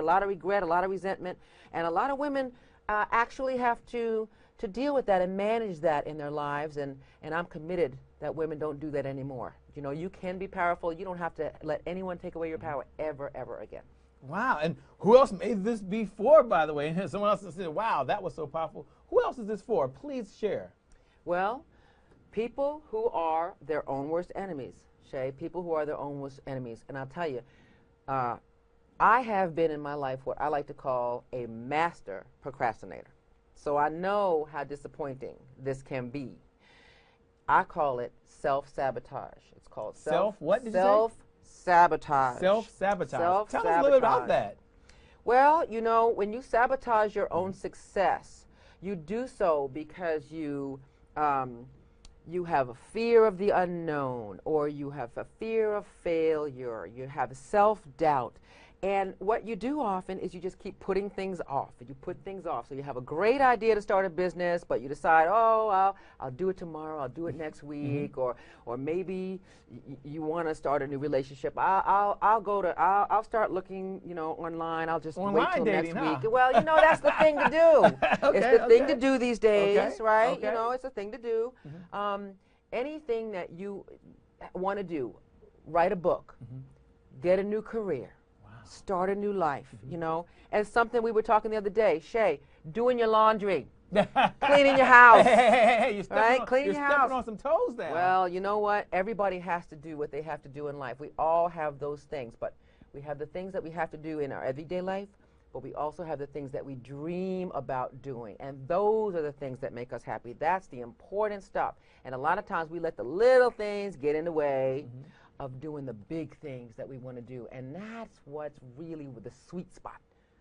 lot of regret, a lot of resentment, and a lot of women actually have to deal with that and manage that in their lives, and I'm committed that women don't do that anymore. You know, you can be powerful. You don't have to let anyone take away your power ever, ever again. Wow. And who else may this be for, by the way? And someone else said, wow, that was so powerful. Who else is this for? Please share. Well, people who are their own worst enemies, Shay, people who are their own worst enemies. And I'll tell you, I have been in my life what I like to call a master procrastinator. So I know how disappointing this can be. I call it self-sabotage. It's called what did you say? Self-sabotage. Self-sabotage. Tell us a little bit about that. Well, you know, when you sabotage your own success, you do so because you have a fear of the unknown, or you have a fear of failure, you have self-doubt. And what you do often is you just keep putting things off. You put things off. So you have a great idea to start a business, but you decide, oh, I'll do it tomorrow. I'll do it next week, or maybe you want to start a new relationship. I'll start looking, you know, online. I'll just wait till dating, next week. Well, you know, that's the thing to do. It's the thing to do these days, right? You know, it's a thing to do. Anything that you want to do, write a book, get a new career. Start a new life, you know. And something we were talking the other day, Shay, doing your laundry, cleaning your house. You're cleaning your house. Stepping on some toes now. Well, you know what? Everybody has to do what they have to do in life. We all have those things, but we have the things that we have to do in our everyday life, but we also have the things that we dream about doing. And those are the things that make us happy. That's the important stuff. And a lot of times we let the little things get in the way of doing the big things that we want to do. And that's what's really the sweet spot,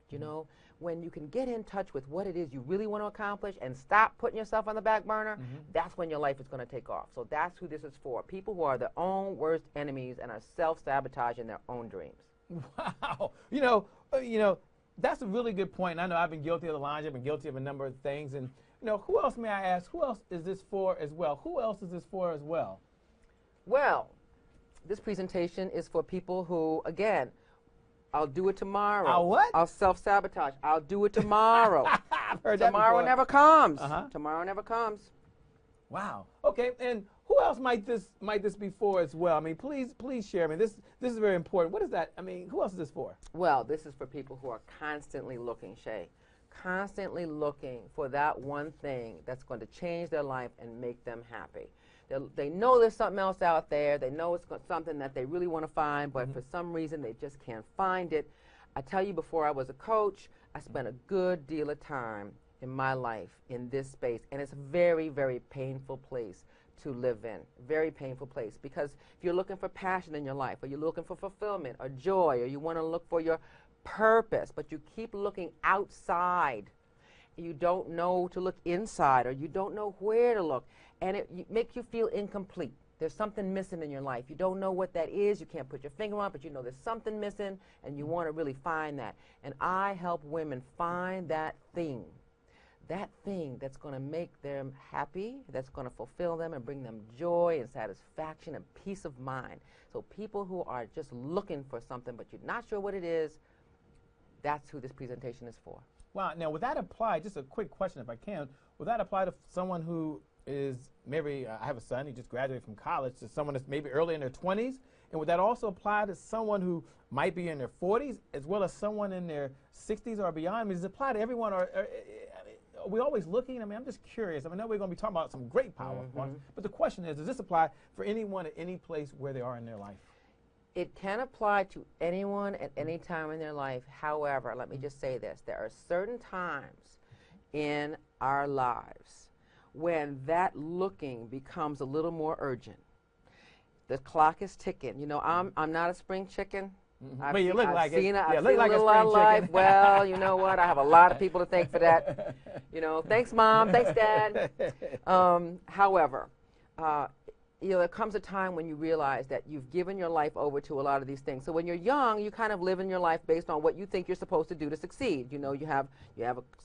you know, when you can get in touch with what it is you really want to accomplish and stop putting yourself on the back burner, that's when your life is going to take off. So that's who this is for, people who are their own worst enemies and are self-sabotaging their own dreams. Wow. You know, that's a really good point. And I know I've been guilty of the laundry. I've been guilty of a number of things. And, you know, who else, may I ask, who else is this for as well? Who else is this for as well? Well, this presentation is for people who, again, I'll do it tomorrow. I'll what? I'll self-sabotage. I'll do it tomorrow. I've heard that tomorrow before. never comes. Tomorrow never comes. Wow. Okay. And who else might this be for as well? I mean, please share. I mean, this is very important. What is that? I mean, who else is this for? Well, this is for people who are constantly looking, Shay, constantly looking for that one thing that's going to change their life and make them happy. They know there's something else out there. They know it's something that they really want to find, but for some reason they just can't find it. I tell you, before I was a coach, I spent a good deal of time in my life in this space, and it's a very, very painful place to live in. Very painful place, because if you're looking for passion in your life, or you're looking for fulfillment or joy, or you want to look for your purpose, but you keep looking outside, you don't know to look inside, or you don't know where to look, and it makes you feel incomplete. There's something missing in your life. You don't know what that is. You can't put your finger on it, but you know there's something missing, and you want to really find that. And I help women find that thing that's going to make them happy, that's going to fulfill them and bring them joy and satisfaction and peace of mind. So people who are just looking for something, but you're not sure what it is, that's who this presentation is for. Wow. Now, would that apply, just a quick question if I can, would that apply to someone who is maybe, I have a son, he just graduated from college, to someone that's maybe early in their 20s? And would that also apply to someone who might be in their 40s, as well as someone in their 60s or beyond? I mean, does it apply to everyone? Or are we always looking? I mean, I'm just curious. I mean, I know we're going to be talking about some great power ones, but the question is, does this apply for anyone at any place where they are in their life? It can apply to anyone at any time in their life. However, let me just say this. There are certain times in our lives when that looking becomes a little more urgent. The clock is ticking. You know, I'm not a spring chicken. But you look like it. I've seen a lot of life. Well, you know what? I have a lot of people to thank for that. You know, thanks, Mom. Thanks, Dad. However, you know, there comes a time when you realize that you've given your life over to a lot of these things. So when you're young, you kind of live in your life based on what you think you're supposed to do to succeed. You know, you have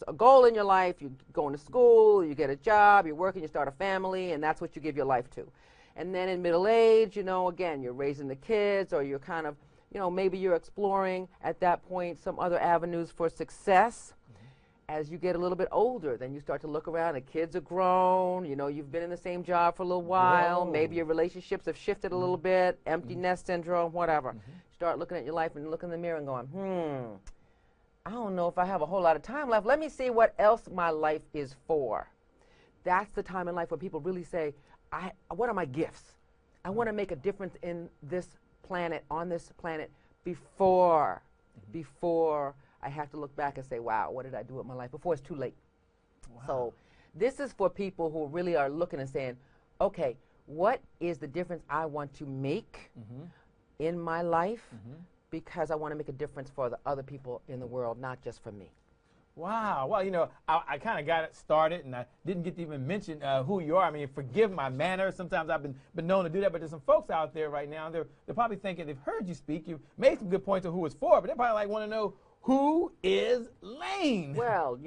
a goal in your life. You're going to school, you get a job, you're working, you start a family, and that's what you give your life to. And then in middle age, you know, again, you're raising the kids, or you're kind of maybe you're exploring at that point some other avenues for success. As you get a little bit older, then you start to look around, the kids are grown, you've been in the same job for a little while, maybe your relationships have shifted a little bit, empty nest syndrome, whatever. Start looking at your life and looking in the mirror and going, I don't know if I have a whole lot of time left. Let me see what else my life is for. That's the time in life where people really say, what are my gifts? I want to make a difference in this planet, on this planet, before I have to look back and say, wow, what did I do with my life? Before it's too late. Wow. So this is for people who really are looking and saying, okay, what is the difference I want to make in my life? Because I want to make a difference for the other people in the world, not just for me. Wow. Well, I kind of got it started, and I didn't get to even mention who you are. I mean, forgive my manners. Sometimes I've been known to do that, but there's some folks out there right now, they're probably thinking they've heard you speak. You made some good points of who it's for, but they probably want to know, who is Lane? Well,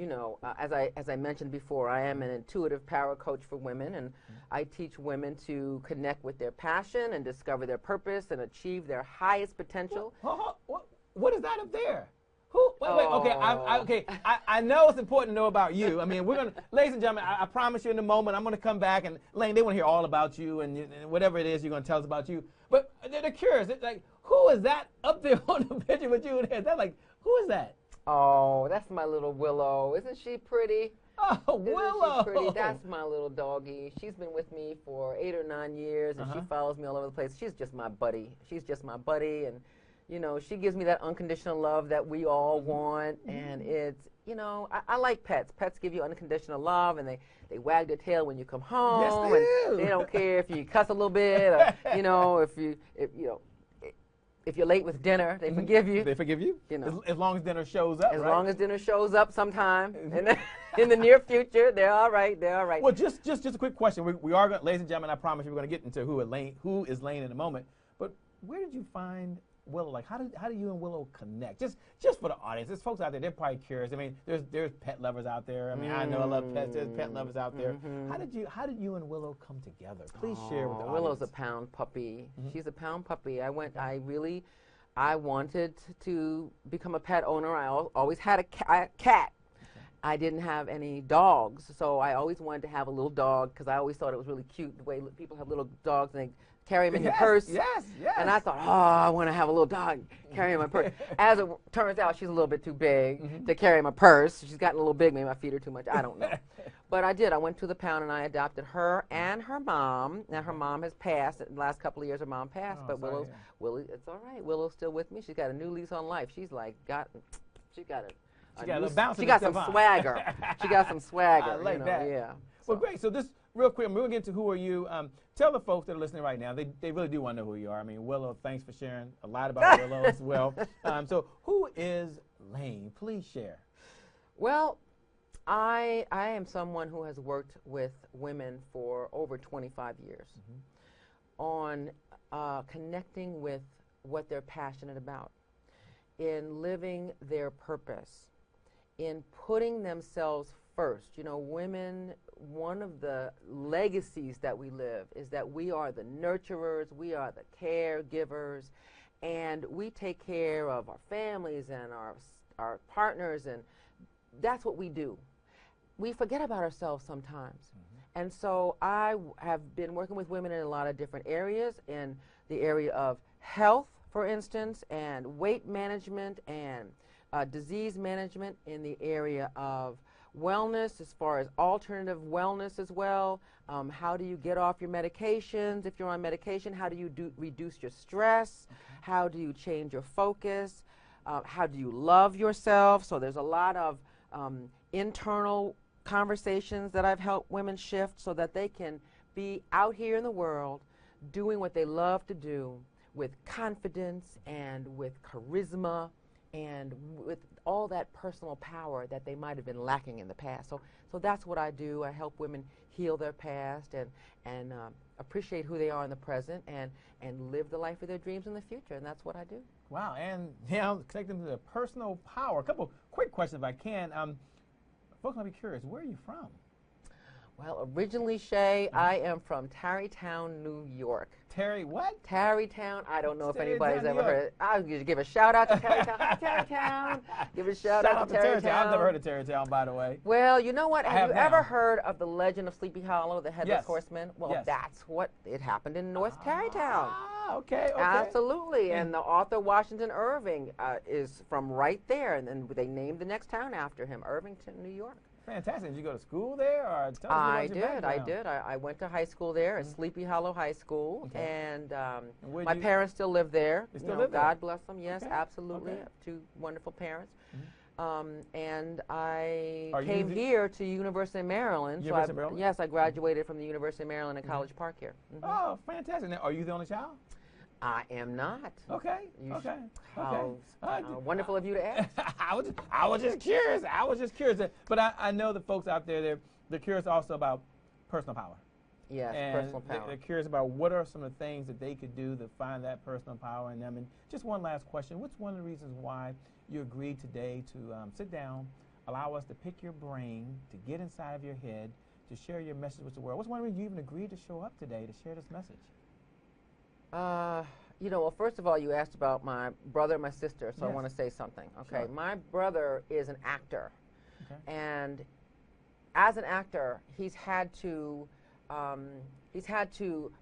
as I mentioned before, I am an intuitive power coach for women, and I teach women to connect with their passion and discover their purpose and achieve their highest potential. What is that up there? Who? Wait, okay. I know it's important to know about you. I mean, ladies and gentlemen, I promise you in a moment, I'm going to come back, and Lane, they want to hear all about you and whatever it is you're going to tell us about you. But they're curious. It's like, who is that up there on the picture with you? They're like, who is that? Oh, that's my little Willow. Isn't she pretty? Oh, Willow. Isn't she pretty? That's my little doggie. She's been with me for 8 or 9 years, and she follows me all over the place. She's just my buddy. And, she gives me that unconditional love that we all want, and it's, I like pets. Pets give you unconditional love, and they wag their tail when you come home. Yes, they do. And they don't care if you cuss a little bit, or, if you're late with dinner, they forgive you. They forgive you? As long as dinner shows up, As long as dinner shows up sometime in the near future, they're all right. Well, just a quick question. We are, ladies and gentlemen, I promise you we're going to get into who is Lane in a moment. But where did you find Willow? Like, how do you and Willow connect? Just for the audience, there's folks out there, they're probably curious. I mean, there's pet lovers out there. I mean, I know I love pets. There's pet lovers out there. How did you and Willow come together? Please share with the audience. Willow's a pound puppy. She's a pound puppy. I wanted to become a pet owner. I always had a cat. I didn't have any dogs, so I always wanted to have a little dog because I always thought it was really cute the way people have little dogs and they carry them in your purse. Yes. And I thought, I want to have a little dog carrying my purse. As it turns out, she's a little bit too big to carry my purse. She's gotten a little big. Maybe I feed her too much. I don't know. But I did. I went to the pound and I adopted her and her mom. Now her mom has passed. In the last couple of years, her mom passed. But Willie, it's all right. Willow's still with me. She's got a new lease on life. She's like she got some swagger. She got some swagger. I like that. Yeah. Well, great. So this, real quick, we're going to get into who are you. Tell the folks that are listening right now, they really do want to know who you are. I mean, Willow, thanks for sharing a lot about Willow as well. So who is Lane? Please share. Well, I am someone who has worked with women for over 25 years on connecting with what they're passionate about, in living their purpose, in putting themselves first. Women, one of the legacies that we live is that we are the nurturers, we are the caregivers, and we take care of our families and our partners, and that's what we do. We forget about ourselves sometimes. And so I have been working with women in a lot of different areas, in the area of health, for instance, and weight management, and disease management, in the area of wellness, as far as alternative wellness as well. How do you get off your medications if you're on medication? How do you reduce your stress? How do you change your focus? How do you love yourself? So there's a lot of internal conversations that I've helped women shift so that they can be out here in the world doing what they love to do with confidence and with charisma and with all that personal power that they might have been lacking in the past. So that's what I do. I help women heal their past and appreciate who they are in the present and live the life of their dreams in the future, and that's what I do. Wow, and connect them to the personal power. A couple quick questions if I can. Folks might be curious, where are you from? Well, originally, Shay, I am from Tarrytown, New York. Terry, what? Tarrytown. I don't know if Tarrytown, anybody's New ever York. heard it. I'll give a shout out to Tarrytown. Hi, Tarrytown. Give a shout out to Tarrytown. I've never heard of Tarrytown, by the way. Well, you know what? I Have you have now. ever heard of the legend of Sleepy Hollow, the Headless Yes. Horseman? Well, Yes. that's what it happened in North Tarrytown. Ah, okay. Absolutely. And the author Washington Irving is from right there. And then they named the next town after him, Irvington, New York. Fantastic. Did you go to school there? Or tell us I about your background. did. I went to high school there at Sleepy Hollow High School. Okay. And where'd my you- parents still live there. They You still know, live there? God bless them. Yes, Okay. absolutely. Okay. I have two wonderful parents. And I Are you came the- here to University of Maryland. University of Maryland? Yes, I graduated from the University of Maryland in College Park here. Oh, fantastic. Now, are you the only child? I am not. Okay. You Okay. How, Okay. how wonderful of you to ask. I was just curious. But I know the folks out there, they're curious also about personal power. Yes, And personal power. they're curious about what are some of the things that they could do to find that personal power in them. And just one last question. What's one of the reasons why you agreed today to sit down, allow us to pick your brain, to get inside of your head, to share your message with the world? What's one reason you even agreed to show up today to share this message? You know, well, first of all, you asked about my brother and my sister, so I Yes. want to say something. Okay, Sure. my brother is an actor, Okay. and as an actor, he's had to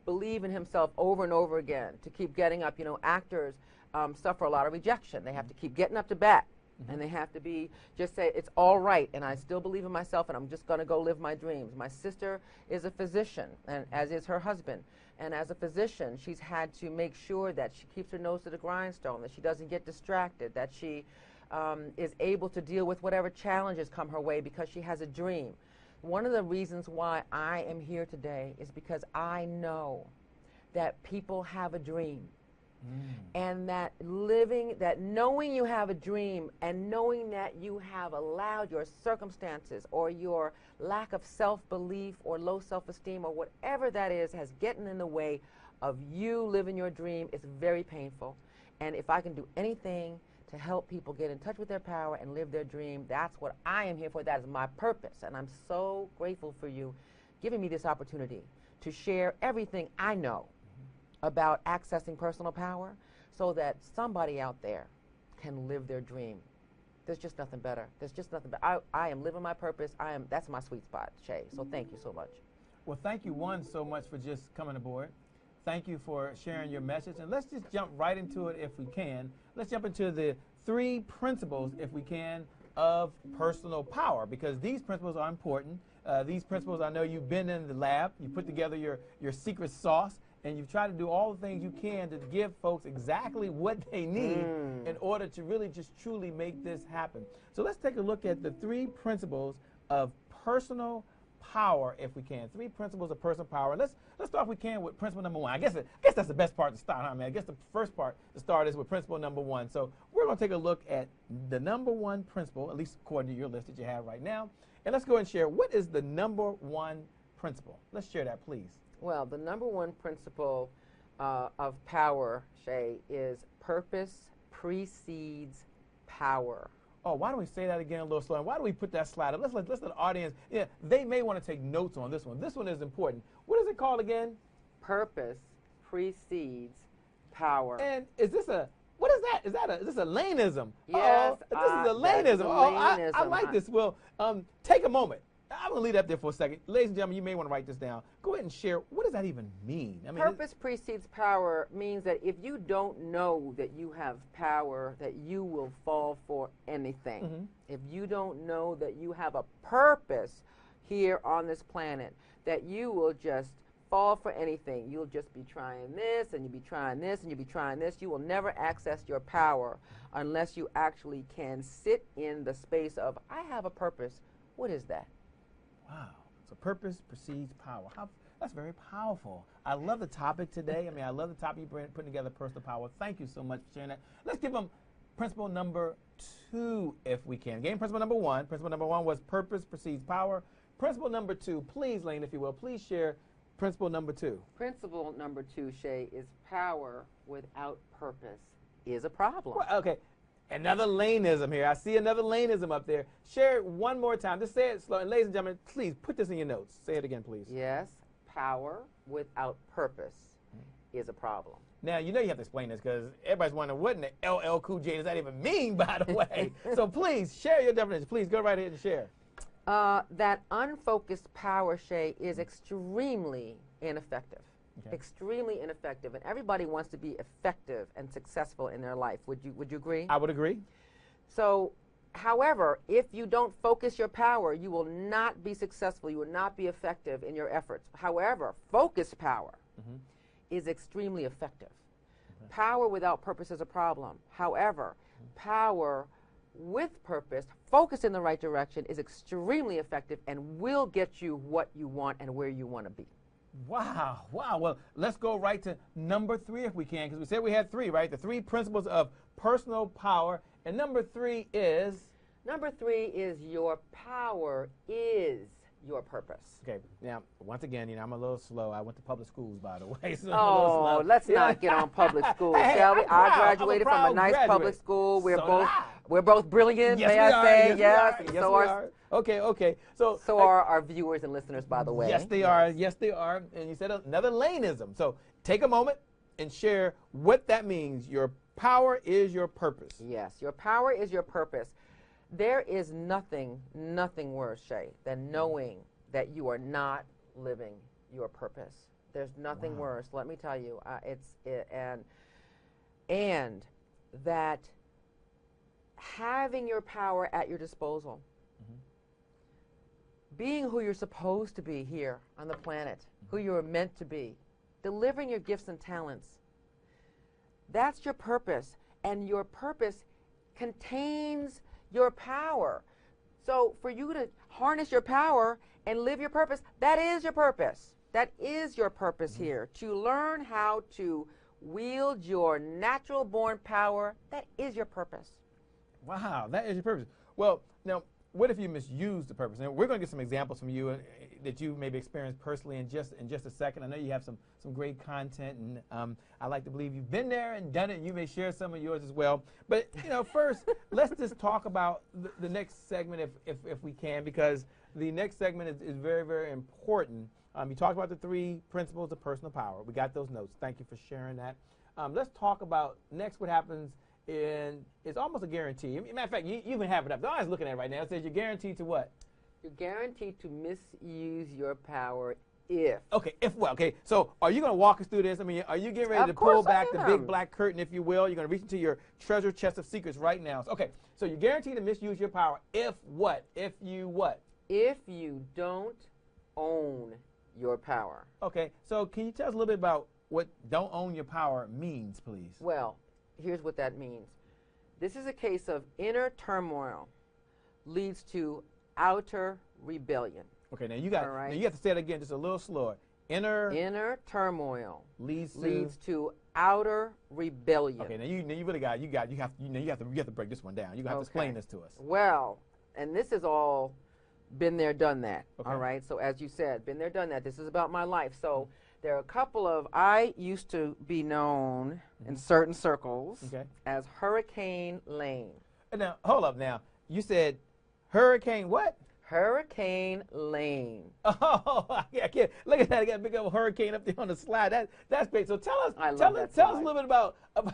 believe in himself over and over again to keep getting up. You know, actors suffer a lot of rejection. They have to keep getting up to bat, and they have to just say it's all right, and I still believe in myself, and I'm just going to go live my dreams. My sister is a physician, and as is her husband. And as a physician, she's had to make sure that she keeps her nose to the grindstone, that she doesn't get distracted, that she is able to deal with whatever challenges come her way because she has a dream. One of the reasons why I am here today is because I know that people have a dream. And that knowing you have a dream and knowing that you have allowed your circumstances or your lack of self-belief or low self-esteem or whatever that is has gotten in the way of you living your dream is very painful. And if I can do anything to help people get in touch with their power and live their dream, that's what I am here for. That is my purpose. And I'm so grateful for you giving me this opportunity to share everything I know about accessing personal power so that somebody out there can live their dream. There's just nothing better. There's just nothing better. I am living my purpose. That's my sweet spot, Shay. So thank you so much. Well, thank you, so much for just coming aboard. Thank you for sharing your message. And let's just jump right into it if we can. Let's jump into the 3 principles, if we can, of personal power, because these principles are important. These principles, I know you've been in the lab. You put together your secret sauce, and you've tried to do all the things you can to give folks exactly what they need in order to really just truly make this happen. So let's take a look at the 3 principles of personal power, if we can. 3 principles of personal power. Let's start, if we can, with principle number 1. I guess that's the best part to start. I mean, I guess the first part to start is with principle number 1. So we're going to take a look at the number 1 principle, at least according to your list that you have right now. And let's go and share, what is the number 1 principle? Let's share that, please. Well, the number 1 principle of power, Shay, is purpose precedes power. Oh, why don't we say that again a little slower? Why don't we put that slide up? Let's let the audience, they may want to take notes on this one. This one is important. What is it called again? Purpose precedes power. And is this what is that? Is this a Laneism? Yes. This is a Laneism. that is a I Laneism. like this. Well, take a moment. I'm going to leave that there for a second. Ladies and gentlemen, you may want to write this down. Go ahead and share. What does that even mean? I mean, purpose precedes power means that if you don't know that you have power, that you will fall for anything. If you don't know that you have a purpose here on this planet, that you will just fall for anything. You'll just be trying this, and you'll be trying this, and you'll be trying this. You will never access your power unless you actually can sit in the space of, I have a purpose. What is that? Wow. So purpose precedes power. That's very powerful. I love the topic today. I mean, I love the topic you're putting together, personal power. Thank you so much for sharing that. Let's give them principle number 2, if we can. Again, principle number 1. Principle number 1 was purpose precedes power. Principle number 2, please, Lane, if you will, please share principle number 2. Principle number 2, Shay, is power without purpose is a problem. Well, okay. Another laneism here. I see another laneism up there. Share it one more time. Just say it slow. And ladies and gentlemen, please put this in your notes. Say it again, please. Yes, power without purpose is a problem. Now, you know you have to explain this because everybody's wondering what in the LL Cool J does that even mean, by the way. So please, share your definition. Please, go right ahead and share. That unfocused power, Shay, is extremely ineffective. Okay. Extremely ineffective. And everybody wants to be effective and successful in their life. Would you agree? I would agree. So, however, if you don't focus your power, you will not be successful. You will not be effective in your efforts. However, focused power is extremely effective. Okay. Power without purpose is a problem. However, power with purpose, focused in the right direction, is extremely effective and will get you what you want and where you want to be. Wow, wow. Well, let's go right to number 3 if we can, because we said we had 3, right? The 3 principles of personal power. And number 3 is? Number 3 is your power is your purpose. Okay, now, once again, you know, I'm a little slow. I went to public schools, by the way. So oh, let's not get on public schools, shall we? I graduated from a nice public school. We're both brilliant, yes, may I say? Yes, and yes, so we are. Okay. So are our viewers and listeners, by the way. Yes, they are. Yes, they are. And you said another laneism. So take a moment and share what that means. Your power is your purpose. Yes, your power is your purpose. There is nothing worse, Shay, than knowing that you are not living your purpose. There's nothing worse. Let me tell you, and that having your power at your disposal, being who you're supposed to be here on the planet, who you are meant to be, delivering your gifts and talents, that's your purpose, and your purpose contains your power. So for you to harness your power and live your purpose, that is your purpose. That is your purpose here. To learn how to wield your natural born power, that is your purpose. Wow, that is your purpose. Well, now, what if you misuse the purpose? Now, we're going to get some examples from you that you maybe experienced personally in just a second. I know you have some great content, and I like to believe you've been there and done it, and you may share some of yours as well. But, you know, first, let's just talk about the next segment if we can, because the next segment is very, very important. You talked about the 3 principles of personal power. We got those notes. Thank you for sharing that. Let's talk about next what happens in, it's almost a guarantee. Matter of fact, you even have it up. The audience looking at it right now. It says you're guaranteed to what? You're guaranteed to misuse your power if. Okay, if what? Okay, so are you going to walk us through this? I mean, are you getting ready to pull back the big black curtain, if you will? You're going to reach into your treasure chest of secrets right now. Okay, so you're guaranteed to misuse your power if what? If you what? If you don't own your power. Okay, so can you tell us a little bit about what don't own your power means, please? Well, here's what that means. This is a case of inner turmoil leads to outer rebellion. Okay, now you got now you have to say it again just a little slower. Inner turmoil leads to outer rebellion. Okay, now you really got you have to break this one down. You have to explain this to us. Well, and this is all been there, done that. Okay. All right. So as you said, been there, done that. This is about my life. So there are a couple of, I used to be known in certain circles as Hurricane Lane. Now, hold up now. You said Hurricane what? Hurricane Lane. Oh, I can't. Look at that. I got a big old hurricane up there on the slide. That's great. So tell us a little bit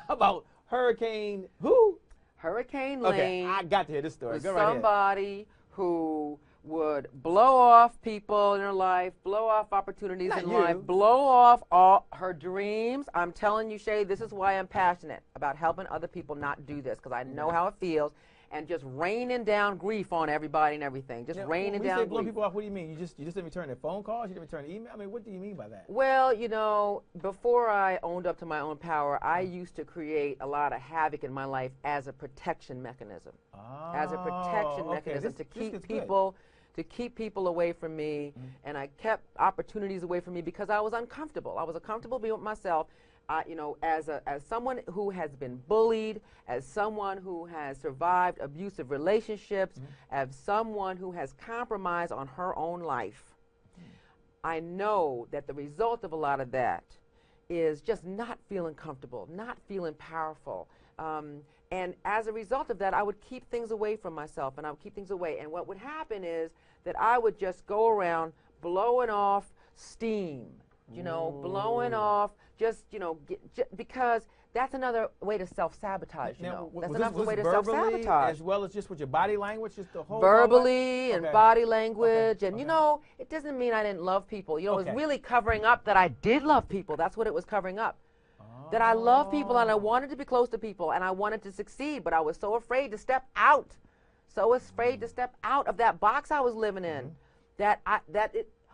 about Hurricane who? Hurricane Lane. Okay, I got to hear this story. Go right ahead. Somebody who would blow off people in her life, blow off opportunities in life, blow off all her dreams. I'm telling you, Shay, this is why I'm passionate about helping other people not do this, because I know how it feels, and just raining down grief on everybody and everything. Just raining down grief. Blow people off, what do you mean? You just didn't return their phone calls? You didn't return email? I mean, what do you mean by that? Well, you know, before I owned up to my own power, I used to create a lot of havoc in my life as a protection mechanism. As a protection mechanism to keep people away from me, and I kept opportunities away from me because I was uncomfortable. I was uncomfortable being with myself. You know, as someone who has been bullied, as someone who has survived abusive relationships, as someone who has compromised on her own life, I know that the result of a lot of that is just not feeling comfortable, not feeling powerful, And as a result of that, I would keep things away from myself, and I would keep things away. And what would happen is that I would just go around blowing off steam, you know, blowing off just, you know, because that's another way to self-sabotage, you know. That's another way to self-sabotage. As well as just with your body language, just the whole verbally and body language. And, okay. you know, it doesn't mean I didn't love people. You know, Okay. it was really covering up that I did love people. That's what it was covering up. That I love people and I wanted to be close to people and I wanted to succeed, but I was so afraid to step out. So afraid to step out of that box I was living in, that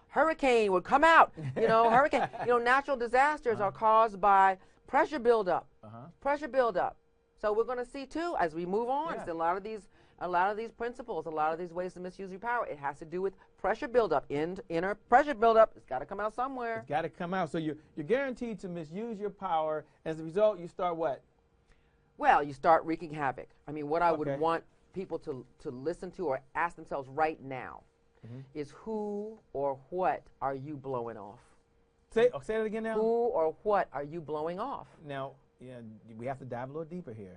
hurricane would come out. You know, natural disasters are caused by pressure buildup. Pressure buildup. So we're going to see too as we move on. Yeah. A lot of these principles, a lot of these ways to misuse your power, it has to do with pressure buildup. Inner pressure buildup. It's got to come out somewhere. It's got to come out. So you're guaranteed to misuse your power. As a result, you start what? Well, you start wreaking havoc. I mean, what I would want people to listen to or ask themselves right now is who or what are you blowing off? Say that again now. Who or what are you blowing off? Now, yeah, we have to dive a little deeper here.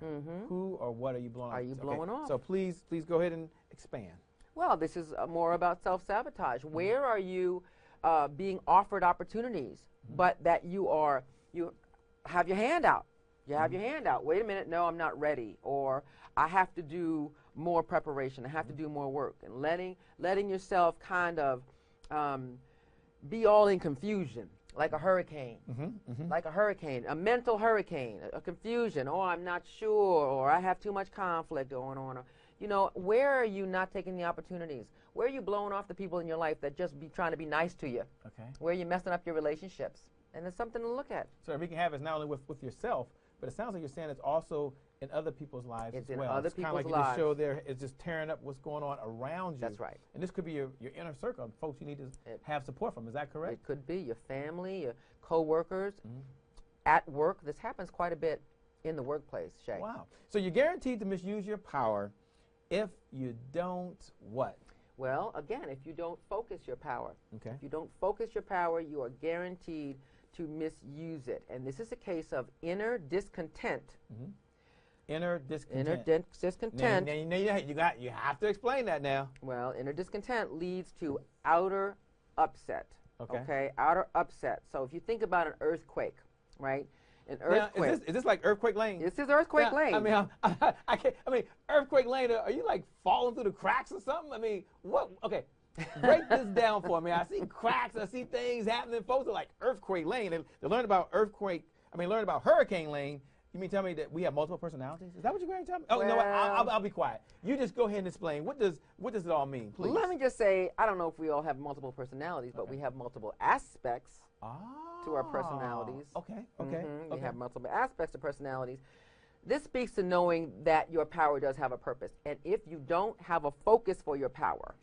Who or what are you blowing off? Are you blowing off? So please go ahead and expand. Well, this is more about self-sabotage. Where are you being offered opportunities, but that you have your hand out? You have your hand out. Wait a minute, no, I'm not ready. Or I have to do more preparation. I have to do more work. And letting yourself kind of be all in confusion, like a hurricane. Like a hurricane, a mental hurricane, a confusion. Oh, I'm not sure, or I have too much conflict going on. You know, where are you not taking the opportunities? Where are you blowing off the people in your life that just be trying to be nice to you? Okay. Where are you messing up your relationships? And it's something to look at. So wreaking havoc is not only with yourself, but it sounds like you're saying it's also in other people's lives as well. It's in other people's lives. It's kind of like you just show there, it's just tearing up what's going on around you. That's right. And this could be your inner circle of folks you need to have support from. Is that correct? It could be your family, your co-workers. At work, this happens quite a bit in the workplace, Shay. Wow. So you're guaranteed to misuse your power if you don't what? Well, again, if you don't focus your power. Okay. If you don't focus your power, you are guaranteed to misuse it. And this is a case of inner discontent. Inner discontent. Inner discontent. Now, you have to explain that now. Well, inner discontent leads to outer upset. Okay. Outer upset. So if you think about an earthquake, right? An earthquake. Now, is this like Earthquake Lane? This is Earthquake Lane. I mean, I can't. I mean, Earthquake Lane. Are you like falling through the cracks or something? I mean, what? Okay, break this down for me. I see cracks. I see things happening. Folks are like Earthquake Lane. They learn about earthquake. I mean, learn about Hurricane Lane. You mean tell me that we have multiple personalities? Is that what you're going to tell me? Oh, well, no, I'll be quiet. You just go ahead and explain. What does it all mean, please? Let me just say, I don't know if we all have multiple personalities, but we have multiple aspects to our personalities. Okay. We have multiple aspects of personalities. This speaks to knowing that your power does have a purpose. And if you don't have a focus for your power,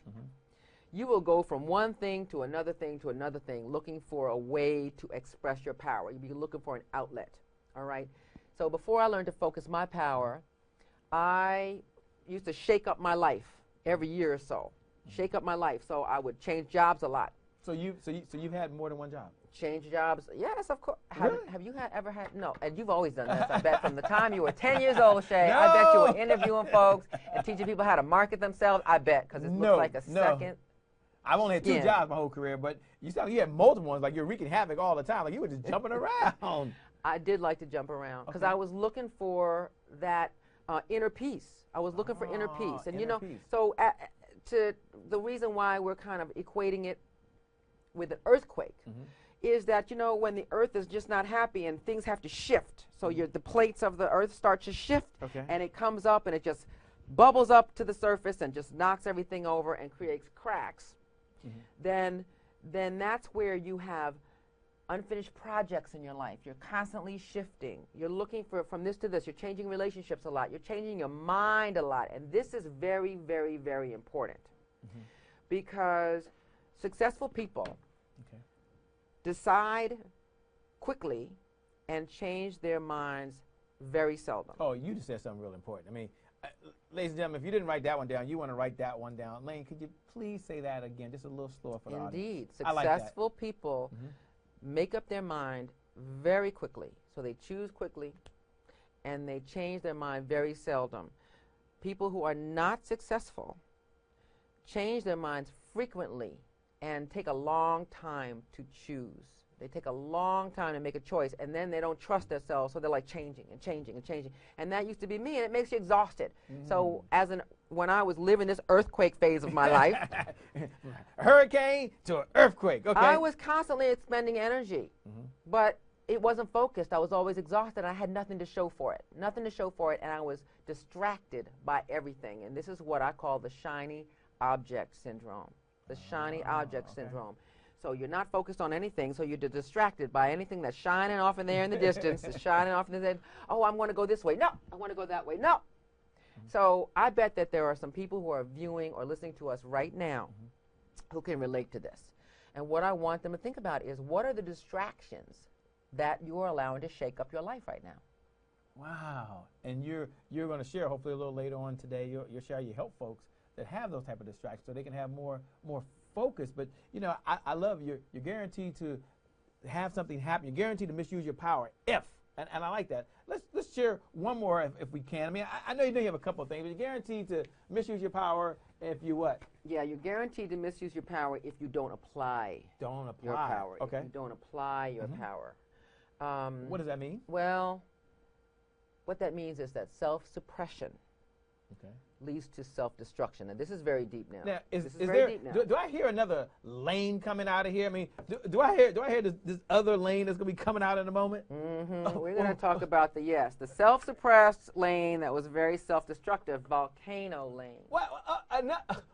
you will go from one thing to another thing to another thing, looking for a way to express your power. You'll be looking for an outlet, all right? So before I learned to focus my power, I used to shake up my life every year or so. Shake up my life. So I would change jobs a lot. So you've had more than one job? Change jobs. Yes, of course. Have you ever had? No. And you've always done this, I bet, from the time you were 10 years old, Shay. No. I bet you were interviewing folks and teaching people how to market themselves. I bet, because it looks like a second. I've only had 2 jobs my whole career, but you sound like you had multiple ones. Like you're wreaking havoc all the time. Like you were just jumping around. I did like to jump around because I was looking for that inner peace. I was looking for inner peace. And, you know, so the reason why we're kind of equating it with an earthquake is that, you know, when the earth is just not happy and things have to shift. So the plates of the earth start to shift and it comes up and it just bubbles up to the surface and just knocks everything over and creates cracks. Then that's where you have unfinished projects in your life. You're constantly shifting. You're looking for from this to this. You're changing relationships a lot. You're changing your mind a lot. And this is very, very, very important because successful people decide quickly and change their minds very seldom. Oh, you just said something real important. I mean, ladies and gentlemen, if you didn't write that one down, you want to write that one down. Lane, could you please say that again, just a little slower for the audience? Indeed. Successful people make up their mind very quickly. So they choose quickly and they change their mind very seldom. People who are not successful change their minds frequently and take a long time to choose. They take a long time to make a choice, and then they don't trust themselves, so they're like changing and changing and changing. And that used to be me, and it makes you exhausted. So when I was living this earthquake phase of my life, a hurricane to an earthquake. Okay. I was constantly expending energy, but it wasn't focused. I was always exhausted. I had nothing to show for it, and I was distracted by everything. And this is what I call the shiny object syndrome. The shiny object syndrome. So you're not focused on anything, so you're distracted by anything that's shining off in there in the distance. It's shining off in the distance. Oh, I want to go this way. No, I want to go that way. No. So I bet that there are some people who are viewing or listening to us right now who can relate to this. And what I want them to think about is, what are the distractions that you're allowing to shake up your life right now? Wow. And you're going to share, hopefully a little later on today, you'll share, you help folks that have those type of distractions so they can have more focus. But, you know, I love you're guaranteed to have something happen. You're guaranteed to misuse your power if, and I like that. Let's share one more if we can. I mean, I know you have a couple of things, but you're guaranteed to misuse your power if you what? Yeah, you're guaranteed to misuse your power if you don't apply. Your power. Okay. If you don't apply your power. What does that mean? Well, what that means is that self-suppression leads to self-destruction. And this is very deep now. Now, this is very deep now. Do I hear another lane coming out of here? I mean, do I hear this other lane that's going to be coming out in a moment? We're going to talk about the self-suppressed lane that was very self-destructive, volcano lane. Well,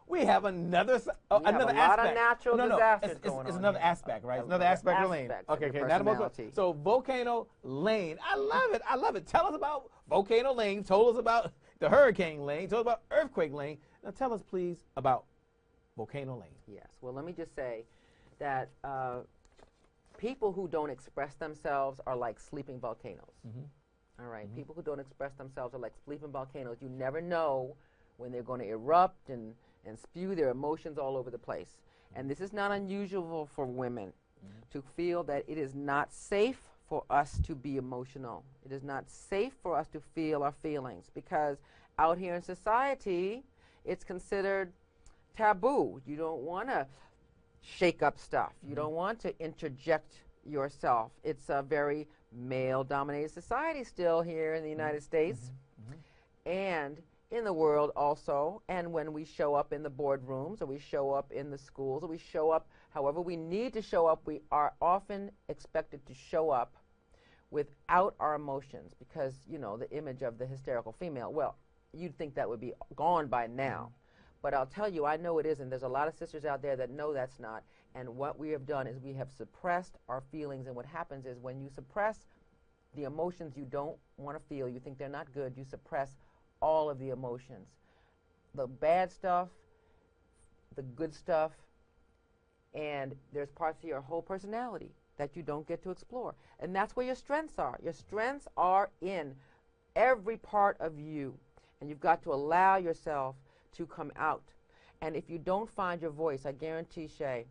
we have another aspect. A lot of natural disasters going on. It's another aspect, right? It's another aspect of the lane. Okay. So volcano lane. I love it. Tell us about volcano lane. Told us about the hurricane lane. Told us about earthquake lane. Now tell us, please, about volcano lane. Yes. Well, let me just say that people who don't express themselves are like sleeping volcanoes. All right. People who don't express themselves are like sleeping volcanoes. You never know when they're going to erupt and spew their emotions all over the place. And this is not unusual for women to feel that it is not safe for us to be emotional. It is not safe for us to feel our feelings, because out here in society, it's considered taboo. You don't want to shake up stuff. You don't want to interject yourself. It's a very male-dominated society still here in the United States and in the world also. And when we show up in the boardrooms, or we show up in the schools, or we show up however we need to show up, we are often expected to show up without our emotions, because, you know, the image of the hysterical female, well, you'd think that would be gone by now. But I'll tell you, I know it isn't. There's a lot of sisters out there that know that's not. And what we have done is we have suppressed our feelings. And what happens is, when you suppress the emotions you don't want to feel, you think they're not good, you suppress all of the emotions. The bad stuff, the good stuff, and there's parts of your whole personality that you don't get to explore. And that's where your strengths are. Your strengths are in every part of you. And you've got to allow yourself to come out. And if you don't find your voice, I guarantee, Shay,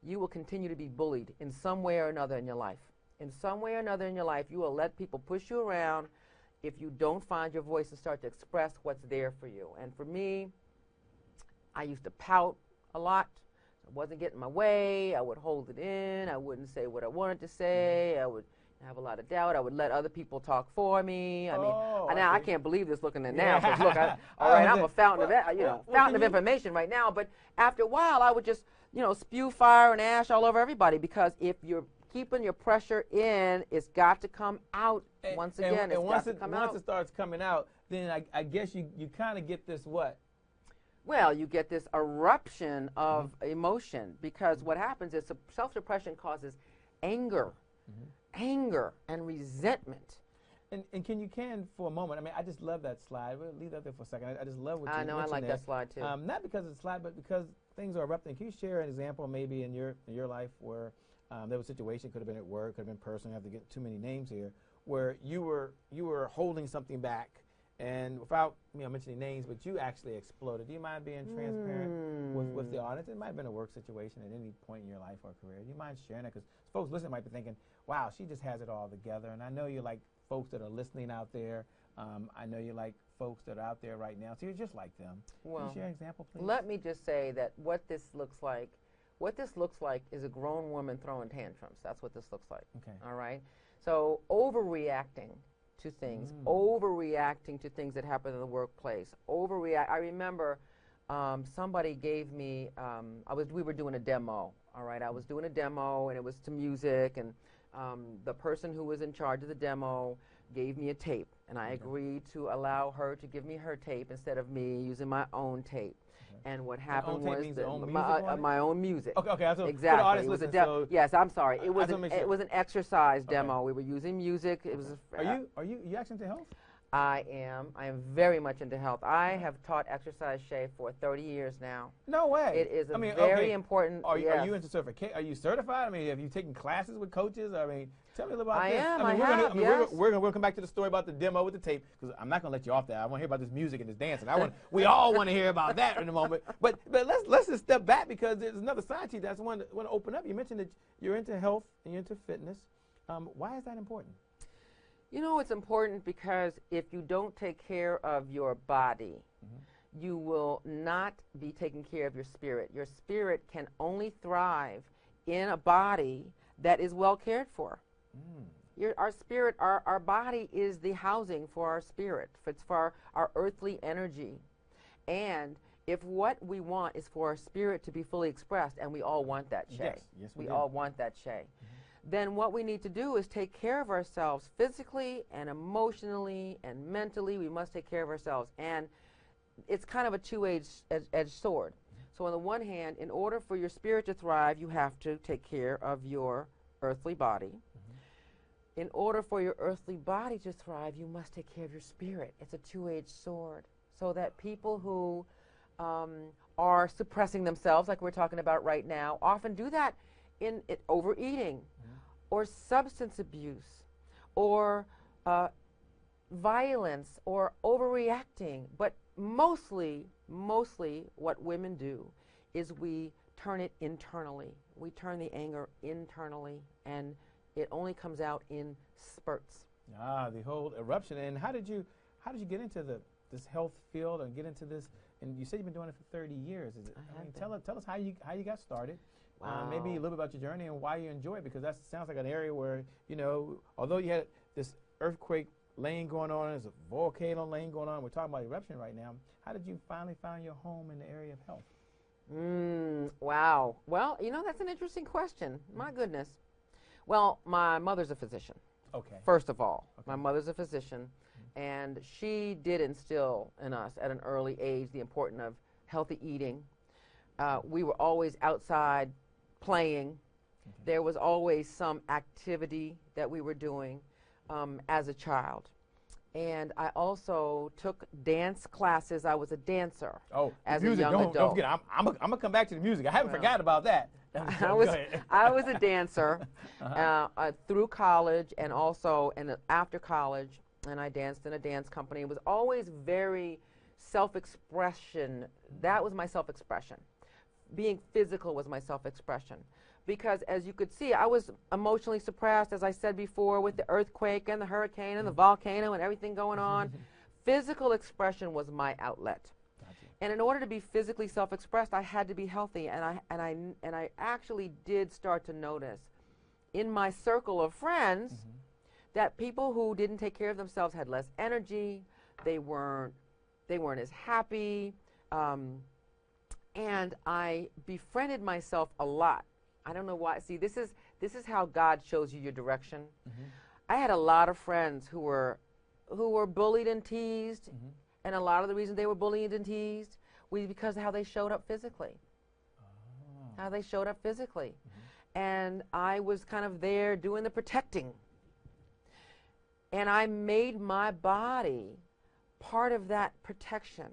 you will continue to be bullied in some way or another in your life. In some way or another in your life, you will let people push you around if you don't find your voice and start to express what's there for you. And for me, I used to pout a lot. I wasn't getting my way. I would hold it in. I wouldn't say what I wanted to say. I would have a lot of doubt. I would let other people talk for me. I mean, I can't believe this looking at now. Because look, all right, I'm a fountain of information right now. But after a while, I would just, spew fire and ash all over everybody, because if you're keeping your pressure in, it's got to come out. Once again, it's got to come out. Once it starts coming out, then I guess you kind of get this what? Well, you get this eruption of emotion, because what happens is self-suppression causes anger, anger and resentment. And can you for a moment, I mean, I just love that slide. We'll leave that there for a second. I just love what you mentioned. I know, I like that slide too. Not because of the slide, but because things are erupting. Can you share an example maybe in your life where there was a situation, could have been at work, could have been personal, I have to get too many names here, where you were holding something back, and without mentioning names, but you actually exploded. Do you mind being transparent with the audience? It might have been a work situation at any point in your life or career. Do you mind sharing that? Because folks listening might be thinking, wow, she just has it all together. And I know you're like folks that are listening out there I know you like folks that are out there right now, so you're just like them. Well, can you share an example, please? let me just say that what this looks like is a grown woman throwing tantrums. That's what this looks like. Okay. All right? So overreacting to things, overreacting to things that happen in the workplace. I remember somebody gave me, we were doing a demo, all right? I was doing a demo, and it was to music, and the person who was in charge of the demo gave me a tape, and I agreed to allow her to give me her tape instead of me using my own tape. And what happened was my own music. Okay. So exactly. It was a yes, I'm sorry. It was an exercise demo. We were using music. It was. Are you actually into health? I am very much into health. I have taught exercise, Shay, for 30 years now. No way. It is very important. Are you into certification? Are you certified? I mean, have you taken classes with coaches? I mean, tell me a little about this. We'll come back to the story about the demo with the tape, because I'm not going to let you off that. I want to hear about this music and this dancing. We all want to hear about that in a moment. But let's just step back, because there's another side to you that's want to open up. You mentioned that you're into health and you're into fitness. Why is that important? You know, it's important because if you don't take care of your body, you will not be taking care of your spirit. Your spirit can only thrive in a body that is well cared for. Our spirit, our body is the housing for our spirit. It's for our earthly energy. And if what we want is for our spirit to be fully expressed, and we all want that, Shay. Yes, we all want that, Shay. Then what we need to do is take care of ourselves physically and emotionally and mentally. We must take care of ourselves. And it's kind of a two-edged sword. So on the one hand, in order for your spirit to thrive, you have to take care of your earthly body. In order for your earthly body to thrive, you must take care of your spirit. It's a two-edged sword. So that people who are suppressing themselves, like we're talking about right now, often do that in overeating, or substance abuse, or violence, or overreacting. But mostly what women do is we turn it internally. We turn the anger internally, and it only comes out in spurts. The whole eruption. And how did you get into this health field and get into this? And you said you've been doing it for 30 years. Tell us how you got started. Wow. Maybe a little bit about your journey and why you enjoy it, because that sounds like an area where, although you had this earthquake lane going on, there's a volcano lane going on, we're talking about eruption right now. How did you finally find your home in the area of health? Wow. Well, that's an interesting question. My goodness. Well, my mother's a physician. Okay. First of all, my mother's a physician, and she did instill in us at an early age the importance of healthy eating. We were always outside playing. There was always some activity that we were doing as a child. And I also took dance classes. I was a dancer as a young adult. Don't forget, I'm going to come back to the music. I haven't forgotten about that. I was a dancer through college and also after college, and I danced in a dance company. It was always very self-expression. That was my self-expression. Being physical was my self-expression. Because as you could see, I was emotionally suppressed, as I said before, with the earthquake and the hurricane and the volcano and everything going on. Physical expression was my outlet. Gotcha. And in order to be physically self-expressed, I had to be healthy. And I actually did start to notice in my circle of friends that people who didn't take care of themselves had less energy. They weren't as happy. And I befriended myself a lot. I don't know why. See, this is how God shows you your direction. I had a lot of friends who were bullied and teased, and a lot of the reason they were bullied and teased was because of how they showed up physically. How they showed up physically. And I was kind of there doing the protecting. And I made my body part of that protection.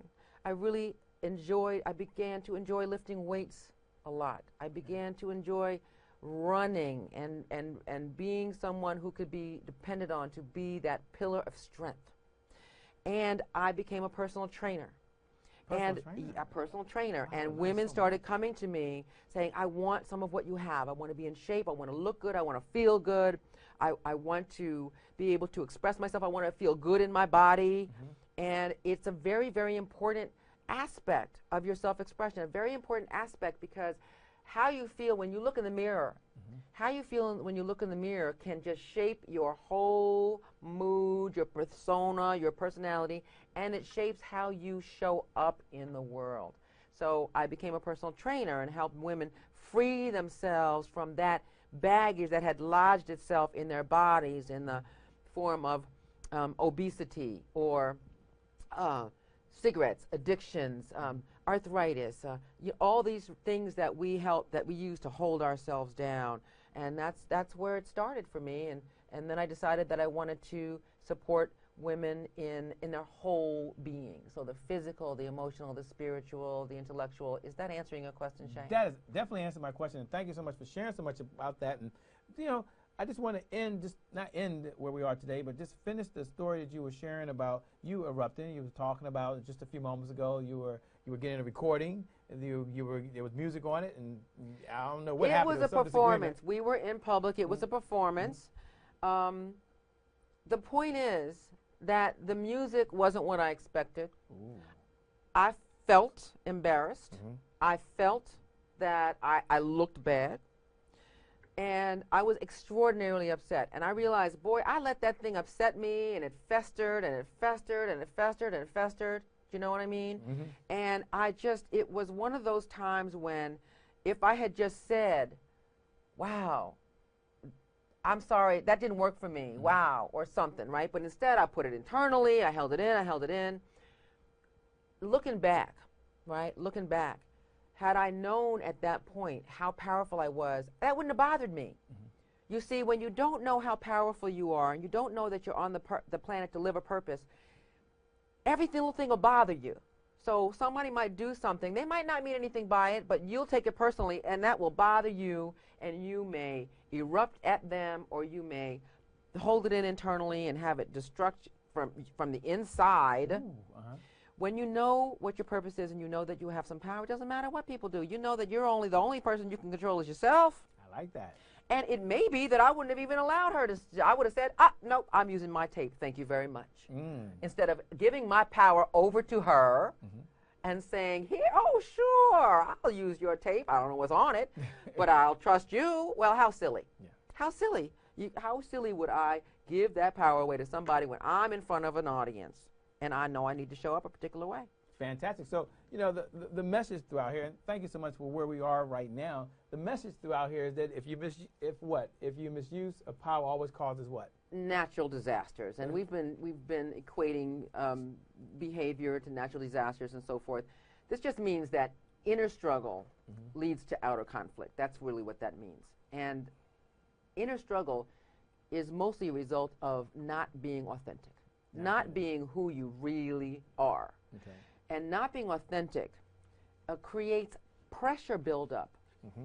I began to enjoy lifting weights a lot. I began to enjoy running and being someone who could be depended on to be that pillar of strength. And I became a personal trainer. A personal trainer. Wow, and women started coming to me saying, I want some of what you have. I want to be in shape. I want to look good. I want to feel good. I want to be able to express myself. I want to feel good in my body. And it's a very, very important aspect of your self-expression, a very important aspect, because how you feel when you look in the mirror, how you feel when you look in the mirror can just shape your whole mood, your persona, your personality, and it shapes how you show up in the world. So I became a personal trainer and helped women free themselves from that baggage that had lodged itself in their bodies in the form of obesity or cigarettes, addictions, arthritis, all these things that we use to hold ourselves down. And that's where it started for me. And then I decided that I wanted to support women in their whole being. So the physical, the emotional, the spiritual, the intellectual. Is that answering your question, Shane? That is definitely answering my question. And thank you so much for sharing so much about that. And, you know, I just want to not end where we are today, but just finish the story that you were sharing about you erupting. You were talking about just a few moments ago. You were getting a recording. There was music on it, and I don't know what happened. It was a performance. We were in public. It was a performance. The point is that the music wasn't what I expected. I felt embarrassed. I felt that I looked bad. And I was extraordinarily upset. And I realized, boy, I let that thing upset me, and it festered, and it festered, and it festered, and it festered. Do you know what I mean? And it was one of those times when if I had just said, wow, I'm sorry, that didn't work for me, wow, or something, right? But instead, I put it internally, I held it in. Looking back, right, had I known at that point how powerful I was, that wouldn't have bothered me. You see, when you don't know how powerful you are, and you don't know that you're on the planet to live a purpose, every little thing will bother you. So somebody might do something, they might not mean anything by it, but you'll take it personally, and that will bother you, and you may erupt at them, or you may hold it in internally and have it destruct from the inside. When you know what your purpose is and you know that you have some power, it doesn't matter what people do. You know that the only person you can control is yourself. I like that. And it may be that I wouldn't have even allowed her to, I would have said, nope, I'm using my tape, thank you very much. Instead of giving my power over to her and saying, here, oh, sure, I'll use your tape. I don't know what's on it, but I'll trust you. Well, how silly. How silly. How silly would I give that power away to somebody when I'm in front of an audience? And I know I need to show up a particular way. Fantastic. So, you know, the message throughout here, and thank you so much for where we are right now. The message throughout here is that if you misuse of power, always causes what? Natural disasters. And we've been equating behavior to natural disasters and so forth. This just means that inner struggle leads to outer conflict. That's really what that means. And inner struggle is mostly a result of not being authentic. Not being who you really are. And not being authentic creates pressure buildup,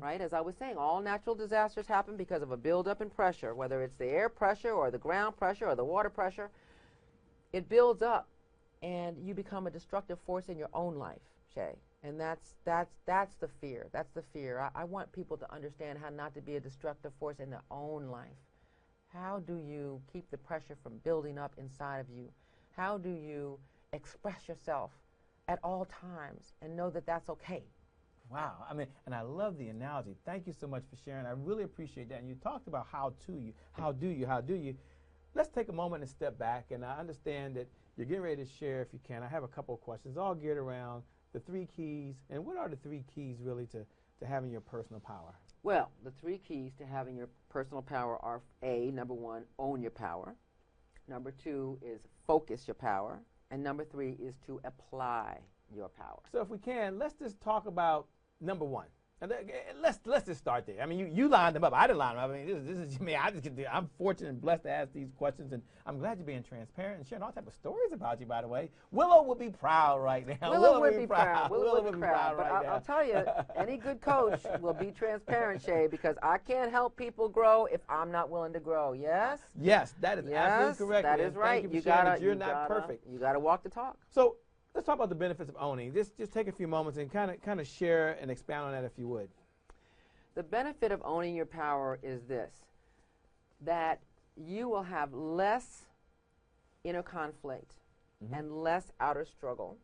right? As I was saying, all natural disasters happen because of a buildup in pressure, whether it's the air pressure or the ground pressure or the water pressure. It builds up, and you become a destructive force in your own life, Shay. And that's the fear. That's the fear. I want people to understand how not to be a destructive force in their own life. How do you keep the pressure from building up inside of you? How do you express yourself at all times and know that that's okay? Wow. I mean, and I love the analogy. Thank you so much for sharing. I really appreciate that. And you talked about how do you. Let's take a moment and step back. And I understand that you're getting ready to share, if you can. I have a couple of questions all geared around the 3 keys. And what are the 3 keys really to having your personal power? Well, the 3 keys to having your personal power are number 1, own your power. Number 2 is focus your power. And number 3 is to apply your power. So if we can, let's just talk about number 1. And let's just start there. I mean, you lined them up. I didn't line them up. I mean, this is me. I'm fortunate and blessed to ask these questions, and I'm glad you're being transparent and sharing all type of stories about you. By the way, Willow would be proud right now. Willow would be proud. Willow would be proud. But I'll tell you, any good coach will be transparent, Shay, because I can't help people grow if I'm not willing to grow. Yes. Yes, that is absolutely correct. That is right. Thank you for sharing that you're not perfect. You got to walk the talk. So let's talk about the benefits of owning. Just take a few moments and kind of share and expound on that, if you would. The benefit of owning your power is this, that you will have less inner conflict and less outer struggle,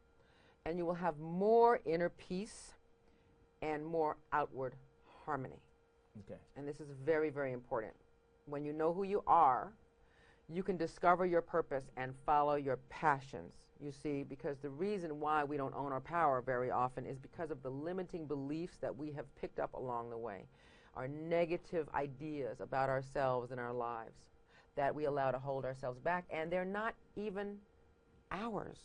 and you will have more inner peace and more outward harmony. Okay. And this is very, very important. When you know who you are, you can discover your purpose and follow your passions. You see, because the reason why we don't own our power very often is because of the limiting beliefs that we have picked up along the way, our negative ideas about ourselves and our lives that we allow to hold ourselves back, and they're not even ours.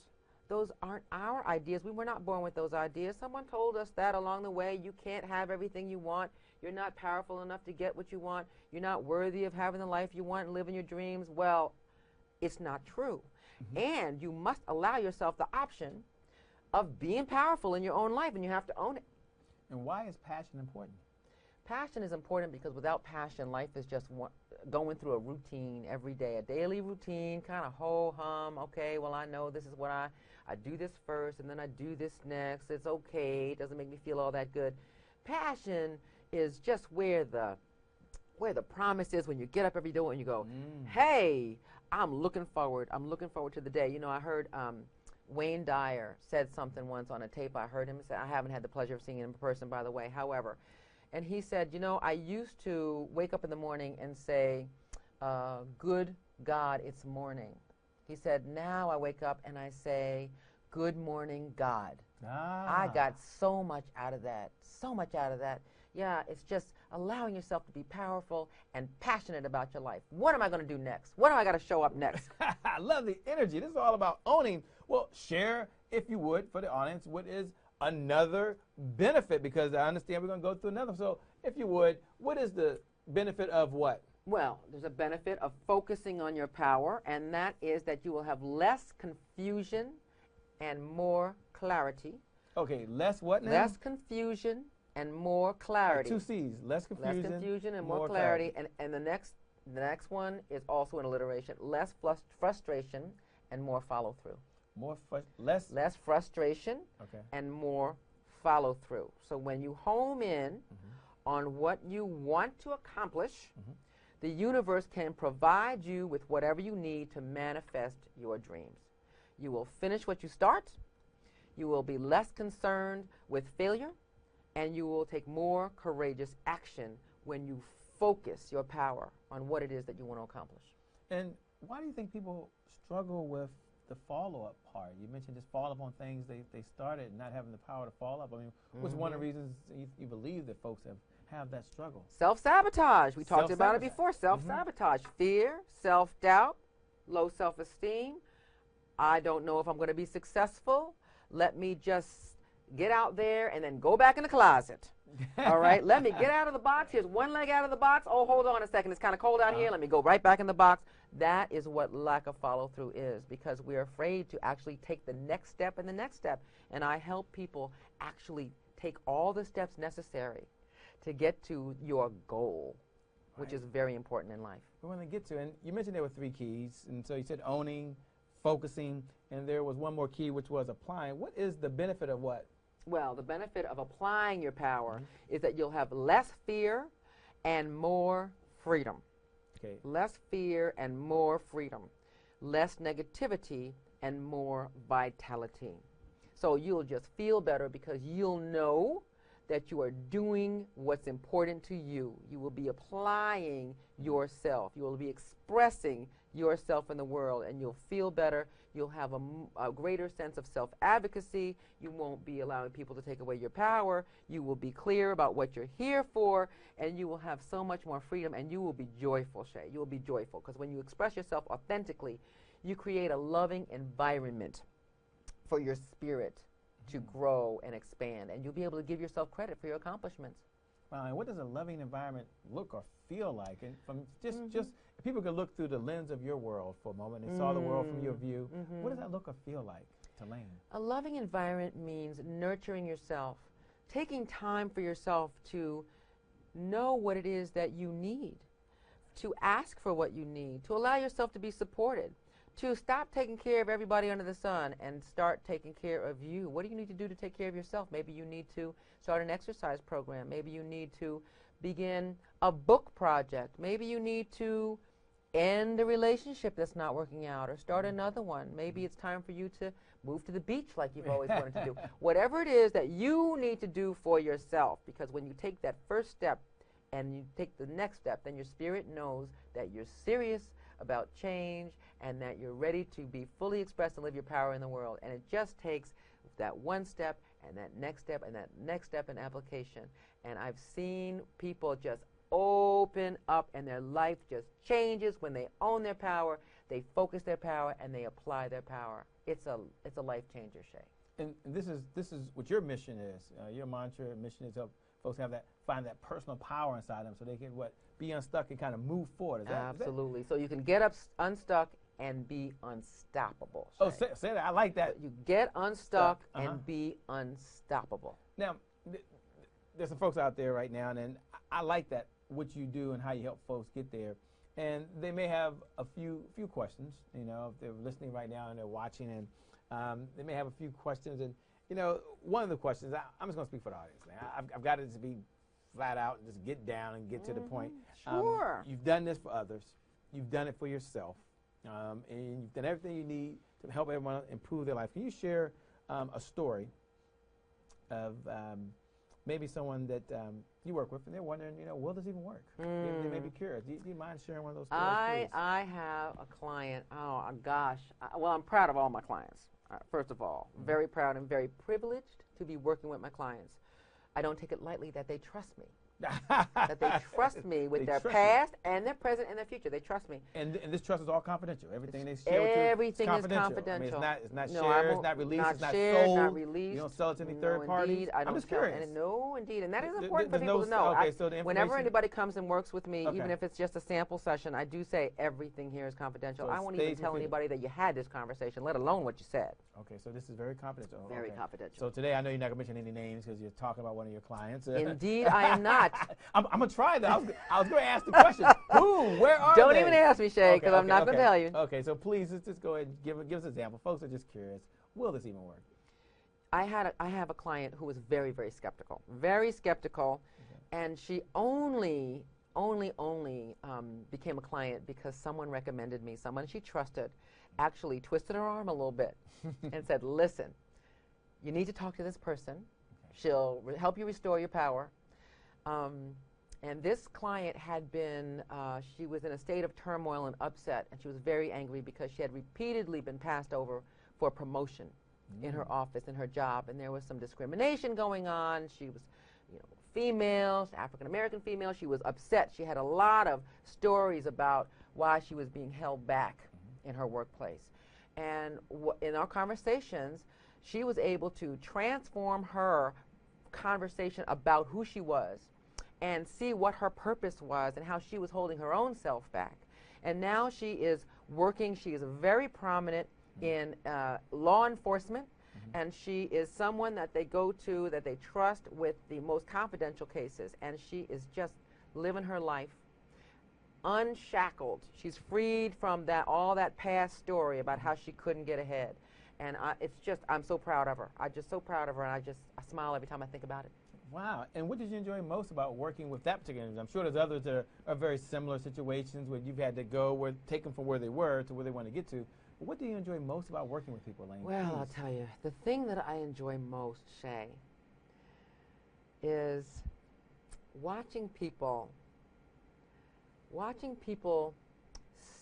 Those aren't our ideas. We were not born with those ideas. Someone told us that along the way. You can't have everything you want. You're not powerful enough to get what you want. You're not worthy of having the life you want and living your dreams. Well, it's not true. And you must allow yourself the option of being powerful in your own life, and you have to own it. And why is passion important? Passion is important because without passion, life is just going through a routine every day, a daily routine, kind of ho-hum. Okay, well, I know this is what I do this first, and then I do this next. It's okay. It doesn't make me feel all that good. Passion is just where the promise is when you get up every day and you go, hey, I'm looking forward to the day. You know, I heard Wayne Dyer said something once on a tape. I heard him say, I haven't had the pleasure of seeing him in person, by the way. However, and he said, you know, I used to wake up in the morning and say, good God, it's morning. He said, now I wake up and I say, good morning, God. I got so much out of that, so much out of that. Yeah, it's just allowing yourself to be powerful and passionate about your life. What am I going to do next? What do I got to show up next? I love the energy. This is all about owning. Well, share, if you would, for the audience, what is another benefit, because I understand we're going to go through another. So if you would, what is the benefit of what? Well, there's a benefit of focusing on your power, and that is that you will have less confusion and more clarity. Okay, less what now? Less confusion and more clarity. 2 C's, less confusion and more clarity. And the next one is also an alliteration. Less frustration and more follow through. Less frustration and more follow through. So when you home in on what you want to accomplish, the universe can provide you with whatever you need to manifest your dreams. You will finish what you start. You will be less concerned with failure, and you will take more courageous action when you focus your power on what it is that you want to accomplish. And why do you think people struggle with the follow-up part? You mentioned just follow up on things they started and not having the power to follow up. I mean, what's one of the reasons you believe that folks have that struggle? Self-sabotage. We talked about it before. Self-sabotage. Fear, self-doubt, low self-esteem. I don't know if I'm going to be successful. Let me just get out there and then go back in the closet. All right? Let me get out of the box. Here's one leg out of the box. Oh, hold on a second. It's kind of cold out here. Let me go right back in the box. That is what lack of follow-through is, because we're afraid to actually take the next step and the next step. And I help people actually take all the steps necessary to get to your goal, which is very important in life. We want to get to, and you mentioned there were 3 keys, and so you said owning, focusing, and there was one more key, which was applying. What is the benefit of what? Well, the benefit of applying your power is that you'll have less fear and more freedom. Okay. Less fear and more freedom. Less negativity and more vitality. So you'll just feel better because you'll know that you are doing what's important to you. You will be applying yourself. You will be expressing yourself in the world, and you'll feel better. You'll have a greater sense of self-advocacy. You won't be allowing people to take away your power. You will be clear about what you're here for, and you will have so much more freedom, and you will be joyful, Shay. You will be joyful, because when you express yourself authentically, you create a loving environment for your spirit to grow and expand, and you'll be able to give yourself credit for your accomplishments. Wow, and what does a loving environment look or feel like? And from just if people could look through the lens of your world for a moment and saw the world from your view, what does that look or feel like to Lane? A loving environment means nurturing yourself, taking time for yourself to know what it is that you need, to ask for what you need, to allow yourself to be supported, to stop taking care of everybody under the sun and start taking care of you. What do you need to do to take care of yourself? Maybe you need to start an exercise program. Maybe you need to begin a book project. Maybe you need to end a relationship that's not working out or start another one. Maybe it's time for you to move to the beach like you've always wanted to do. Whatever it is that you need to do for yourself, because when you take that first step and you take the next step, then your spirit knows that you're serious about change and that you're ready to be fully expressed and live your power in the world. And it just takes that one step and that next step and that next step in application. And I've seen people just open up and their life just changes when they own their power, they focus their power, and they apply their power. It's a life changer, Shay. And this is what your mission is. Your mantra, mission is help folks find that personal power inside them so they can be unstuck and kind of move forward. Absolutely. So you can get unstuck and be unstoppable. Shay. Oh, say that. I like that. You get unstuck and be unstoppable. Now, there's some folks out there right now, and I like that, what you do and how you help folks get there. And they may have a few questions, if they're listening right now and they're watching, and they may have a few questions. And, one of the questions, I'm just going to speak for the audience, man. I've got it to be flat out and just get down and get to the point. Sure. You've done this for others. You've done it for yourself. And you've done everything you need to help everyone improve their life. Can you share a story of maybe someone that you work with, and they're wondering, will this even work? They may be curious. Do you mind sharing one of those stories, please? I have a client. Oh, gosh. Well, I'm proud of all my clients, first of all. Very proud and very privileged to be working with my clients. I don't take it lightly that they trust me. That they trust me with their past and their present and their future. They trust me. And this trust is all confidential. Everything they share with you, everything is confidential. I mean, it's not shared, it's not released, it's not sold. Not released. You don't sell it to any third parties. I'm just curious. No, indeed. And that is important for people to know. Okay, so the whenever anybody comes and works with me, even if it's just a sample session, I do say everything here is confidential. So I won't even tell anybody that you had this conversation, let alone what you said. Okay, so this is very confidential. Very confidential. So today, I know you're not going to mention any names because you're talking about one of your clients. Indeed, I am not. I'm going to try that. I was going to ask the question. Who? Where are they? Don't even ask me, Shay, because I'm not going to tell you. Okay, so please just go ahead and give us an example. Folks are just curious. Will this even work? I have a client who was very, very skeptical. Very skeptical, and she only became a client because someone recommended me. Someone she trusted actually twisted her arm a little bit and said, listen, you need to talk to this person. She'll help you restore your power. And this client had been, she was in a state of turmoil and upset, and she was very angry because she had repeatedly been passed over for promotion in her office, in her job, and there was some discrimination going on. She was, female, African-American female. She was upset. She had a lot of stories about why she was being held back in her workplace. And in our conversations, she was able to transform her conversation about who she was and see what her purpose was and how she was holding her own self back. And now she is working. She is very prominent in law enforcement, and she is someone that they go to, that they trust with the most confidential cases, and she is just living her life unshackled. She's freed from all that past story about how she couldn't get ahead. And I'm so proud of her. I'm just so proud of her, and I smile every time I think about it. Wow. And what did you enjoy most about working with that particular individual? I'm sure there's others that are very similar situations where you've had to take them from where they were to where they want to get to. But what do you enjoy most about working with people, Lane? Well, please? I'll tell you, the thing that I enjoy most, Shay, is watching people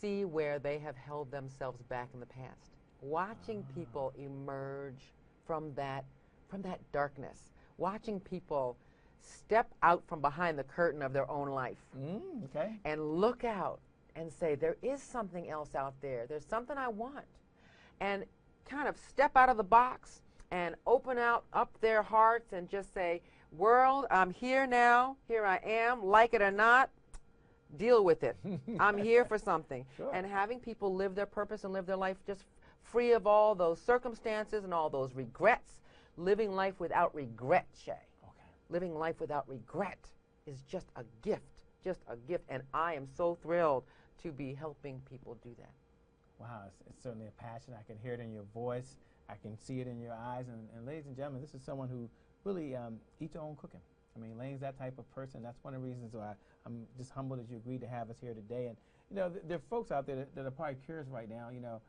see where they have held themselves back in the past. Watching people emerge from that darkness. Watching people step out from behind the curtain of their own life and look out and say, there is something else out there. There's something I want. And kind of step out of the box and open up their hearts and just say, world, I'm here now. Here I am. Like it or not, deal with it. I'm here for something. Sure. And having people live their purpose and live their life just free of all those circumstances and all those regrets. Living life without regret, Shay. Okay. Living life without regret is just a gift, and I am so thrilled to be helping people do that. Wow, it's certainly a passion. I can hear it in your voice. I can see it in your eyes. And ladies and gentlemen, this is someone who really eats her own cooking. I mean, Lane's that type of person. That's one of the reasons why I'm just humbled that you agreed to have us here today. And, you know, there are folks out there that are probably curious right now, you know,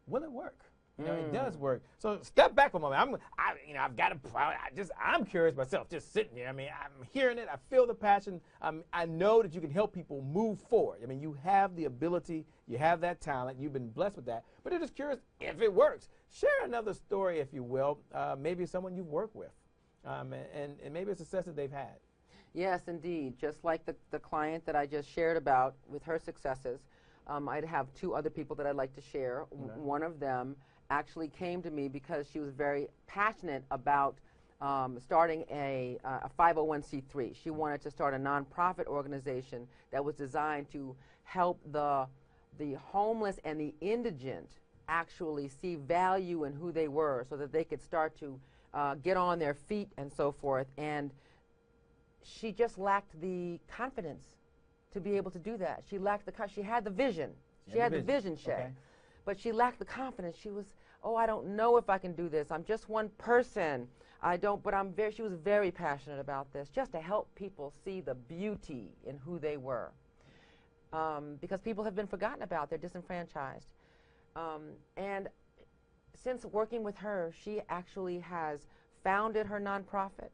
will it work? You know, it does work. So step back for a moment. I've got to. I'm curious myself, just sitting here. I mean, I'm hearing it. I feel the passion. I know that you can help people move forward. I mean, you have the ability. You have that talent. You've been blessed with that. But I'm just curious if it works. Share another story, if you will. Maybe someone you've worked with, and maybe a success that they've had. Yes, indeed. Just like the client that I just shared about with her successes, I'd have two other people that I'd like to share. Okay. One of them actually came to me because she was very passionate about starting a 501c3. She wanted to start a nonprofit organization that was designed to help the homeless and the indigent actually see value in who they were so that they could start to get on their feet and so forth. And she just lacked the confidence to be able to do that. She lacked she had the vision. She had the vision, Shay. Okay. But she lacked the confidence. She was, I don't know if I can do this. I'm just one person. She was very passionate about this, just to help people see the beauty in who they were. Because people have been forgotten about, they're disenfranchised. And since working with her, she actually has founded her nonprofit.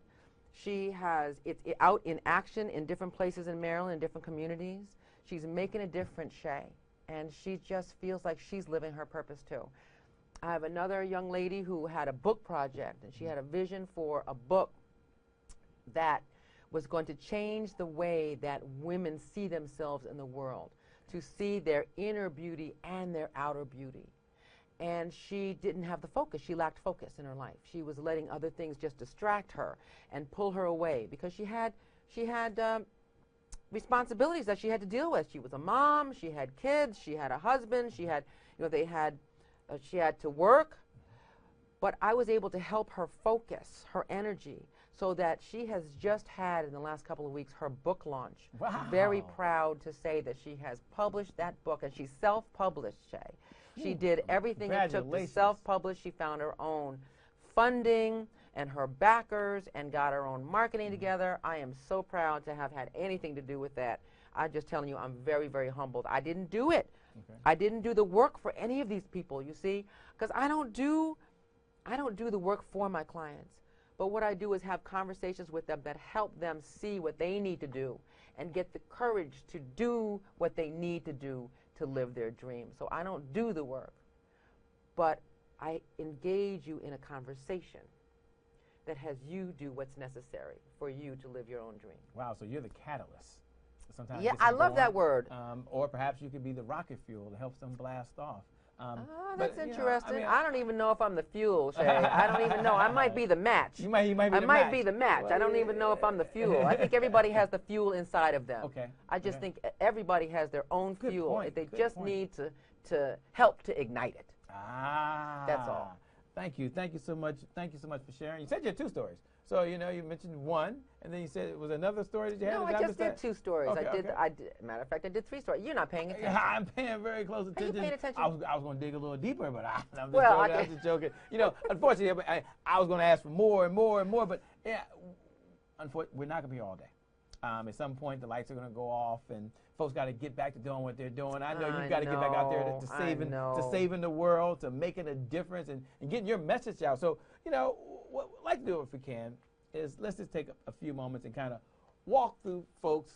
She has it out in action in different places in Maryland, in different communities. She's making a difference, Shay. And she just feels like she's living her purpose too. I have another young lady who had a book project, and she had a vision for a book that was going to change the way that women see themselves in the world, to see their inner beauty and their outer beauty. And she didn't have the focus. She lacked focus in her life. She was letting other things just distract her and pull her away because she had responsibilities that she had to deal with. She was a mom, she had kids, she had a husband, she had to work. But I was able to help her focus her energy so that she has just had, in the last couple of weeks, her book launch. Wow. Very proud to say that she has published that book, and she self-published, Shay. She did everything it took to self-publish. She found her own funding and her backers and got her own marketing together. I am so proud to have had anything to do with that. I'm just telling you, I'm very, very humbled. I didn't do it. Okay. I didn't do the work for any of these people, you see, because I don't do the work for my clients. But what I do is have conversations with them that help them see what they need to do and get the courage to do what they need to do to live their dream. So I don't do the work, but I engage you in a conversation that has you do what's necessary for you to live your own dream. Wow, so you're the catalyst. Sometimes yeah, I love that word. Or perhaps you could be the rocket fuel that helps them blast off. That's interesting. I don't even know if I'm the fuel, Shay. I don't even know. I might be the match. You might be the match. I might be the match. Well, I don't even know if I'm the fuel. I think everybody has the fuel inside of them. Okay. I just think everybody has their own fuel. They just need to help to ignite it. That's all. Thank you. Thank you so much. Thank you so much for sharing. You said you had two stories. So, you mentioned one, and then you said it was another story that you had? No, I just did two stories. Okay, matter of fact, I did three stories. You're not paying attention. I'm paying very close attention. Are you paying attention? I was going to dig a little deeper, but I'm just joking. Unfortunately, I was going to ask for more and more and more, but yeah, unfortunately, we're not going to be here all day. At some point, the lights are going to go off, and folks got to get back to doing what they're doing. I know you've got to get back out there to saving the world, to making a difference, and getting your message out. So, what we'd like to do, if we can, is let's just take a few moments and kind of walk through folks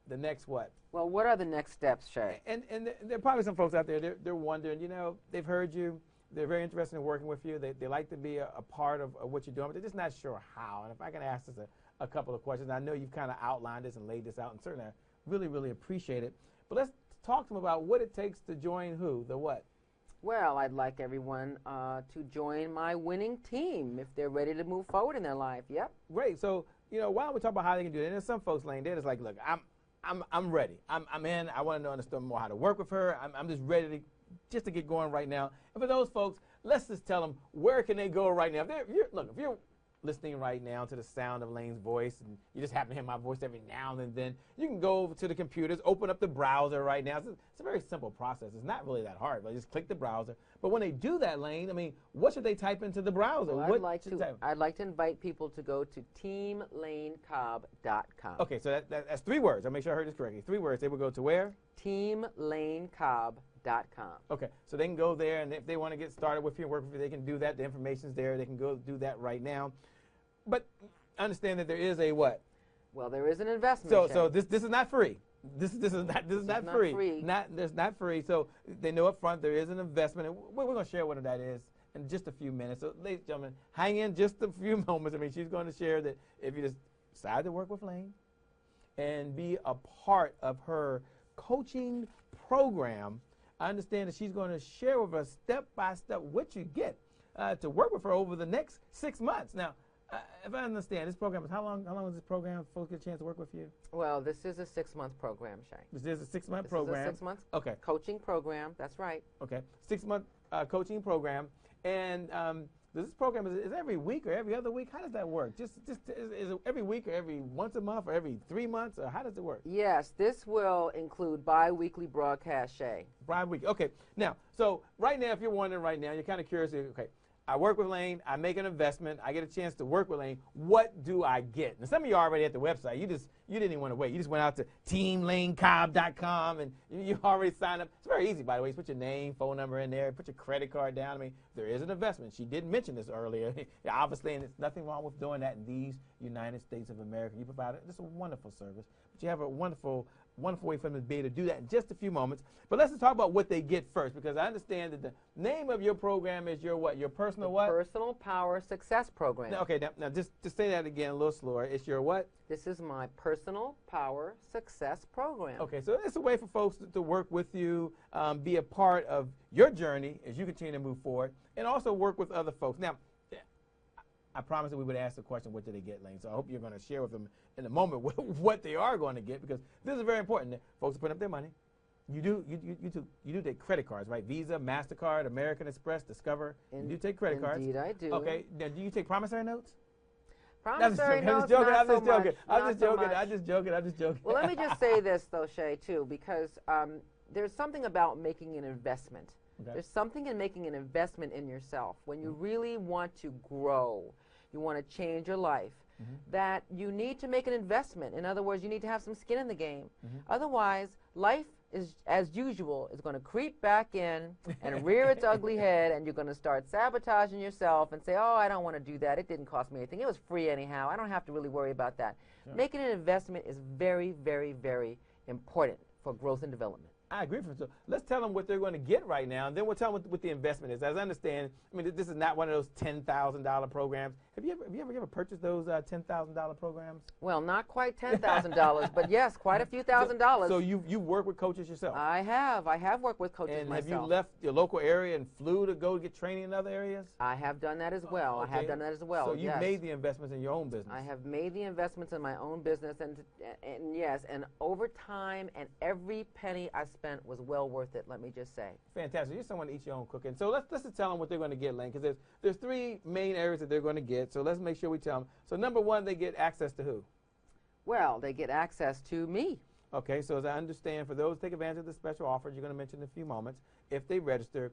the next what. Well, what are the next steps, Shay? And there are probably some folks out there, they're wondering, they've heard you, they're very interested in working with you, they like to be a part of what you're doing, but they're just not sure how. And if I can ask this a couple of questions, I know you've kind of outlined this and laid this out, and certainly I really, really appreciate it. But let's talk to them about what it takes to join the what? Well, I'd like everyone to join my winning team if they're ready to move forward in their life. Yep. Great. So, why don't we talk about how they can do it? And there's some folks, Lane, they're just like, look, I'm ready. I'm in. I want to understand more how to work with her. I'm just ready to get going right now. And for those folks, let's just tell them where can they go right now. If you're listening right now to the sound of Lane's voice, and you just happen to hear my voice every now and then, you can go over to the computers, open up the browser right now. It's a very simple process. It's not really that hard, but just click the browser. But when they do that, Lane, I mean, what should they type into the browser? Well, I'd like to invite people to go to teamlanecobb.com. Okay, so that's 3 words. I'll make sure I heard this correctly. 3 words. They will go to where? teamlanecobb.com. Okay, so they can go there, and if they want to get started with you and work with you, they can do that. The information's there. They can go do that right now. But understand that there is a what? Well, there is an investment. So this is not free. This is not free. There's not free. So they know up front there is an investment, and we're going to share what that is in just a few minutes. So, ladies and gentlemen, hang in just a few moments. I mean, she's going to share that if you just decide to work with Lane and be a part of her coaching program, I understand that she's going to share with us step by step what you get to work with her over the next 6 months. Now, if I understand, this program is how long is this program? Folks get a chance to work with you? Well, this is a 6-month program, Shay. This is a 6-month program. This is a 6-month coaching program. That's right. Okay, 6-month coaching program, and this program is every week or every other week? How does that work? Is it every week or every once a month or every 3 months, or how does it work? Yes, this will include bi-weekly broadcast, Shay. Bi-weekly. Okay. Now, so right now, if you're wondering right now, you're kind of curious. Okay, I work with Lane. I make an investment. I get a chance to work with Lane. What do I get? And some of you are already at the website. You didn't even want to wait. You just went out to teamlanecobb.com and you already signed up. It's very easy, by the way. You put your name, phone number in there. Put your credit card down. I mean, there is an investment. She did mention this earlier. Obviously, and there's nothing wrong with doing that in these United States of America. You provide this is a wonderful service, but you have a wonderful way for them to be able to do that in just a few moments. But let's just talk about what they get first, because I understand that the name of your program is your what? Your personal what? Personal Power Success Program. Now, okay, now just say that again a little slower. It's your what? This is my Personal Power Success Program. Okay, so it's a way for folks to work with you, be a part of your journey as you continue to move forward, and also work with other folks. Now, I promised that we would ask the question, what do they get, Lane? So I hope you're going to share with them in a moment what they are going to get, because this is very important. Folks are putting up their money. You do take credit cards, right? Visa, MasterCard, American Express, Discover. You do take credit cards. Indeed, I do. Okay, now do you take promissory notes? Promissory notes, I'm just joking. Well, let me just say this, though, Shay, too, because there's something about making an investment. Okay. There's something in making an investment in yourself. When you really want to grow, you want to change your life, that you need to make an investment. In other words, you need to have some skin in the game. Otherwise, life is, as usual, is going to creep back in and rear its ugly head, and you're going to start sabotaging yourself and say, oh, I don't want to do that. It didn't cost me anything. It was free anyhow. I don't have to really worry about that. Sure. Making an investment is very, very, very important for growth and development. I agree. So let's tell them what they're going to get right now, and then we'll tell them what the investment is. As I understand, I mean, this is not one of those $10,000 programs. Have you ever purchased those $10,000 programs? Well, not quite $10,000, but yes, quite a few $1,000s. So you work with coaches yourself? I have worked with coaches and myself. Have you left your local area and flew to go get training in other areas? I have done that as well. Okay. I have done that as well. So you've made the investments in your own business? I have made the investments in my own business, and yes, and over time, and every penny I spent was well worth it, let me just say. Fantastic. You're someone that eats your own cooking. So let's just tell them what they're going to get, Lane, because there's 3 main areas that they're going to get. So let's make sure we tell them. So number 1, they get access to who? Well, they get access to me. Okay, so as I understand, for those take advantage of the special offers you're going to mention in a few moments, if they register,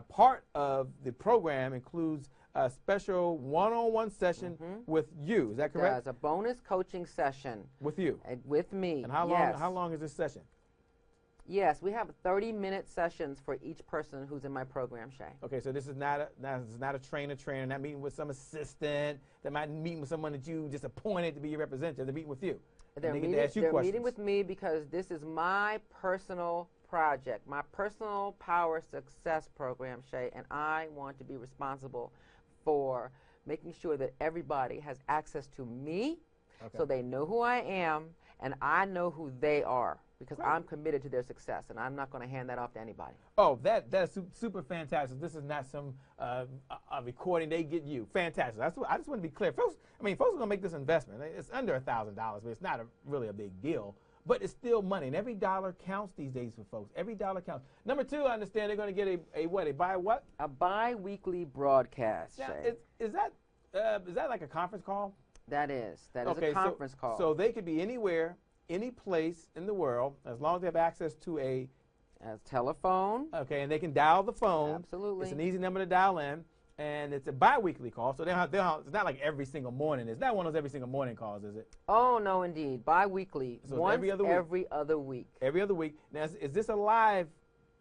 part of the program includes a special one-on-one session with you. Is that correct? It does. A bonus coaching session. With you? With me. And how long is this session? Yes, we have 30-minute sessions for each person who's in my program, Shay. Okay, so this is not a trainer, not meeting with some assistant, that might meet with someone that you just appointed to be your representative. They're meeting with you. They're meeting with me because this is my personal project, my Personal Power Success Program, Shay, and I want to be responsible for making sure that everybody has access to me, so they know who I am and I know who they are, because I'm committed to their success, and I'm not going to hand that off to anybody. Oh, that's super fantastic. This is not some a recording. They get you. Fantastic. I just want to be clear. Folks are going to make this investment. It's under $1,000, but it's not really a big deal. But it's still money, and every dollar counts these days for folks. Every dollar counts. Number 2, I understand they're going to get a bi-weekly broadcast. Now, is that is that like a conference call? That is Okay, a conference call. So they could be anywhere, any place in the world, as long as they have access to a telephone. Okay, and they can dial the phone. Absolutely. It's an easy number to dial in, and it's a bi-weekly call, so it's not like every single morning. It's not one of those every single morning calls, is it? Oh, no, indeed. Bi-weekly. So once every other week. Every other week. Every other week. Now, is this a live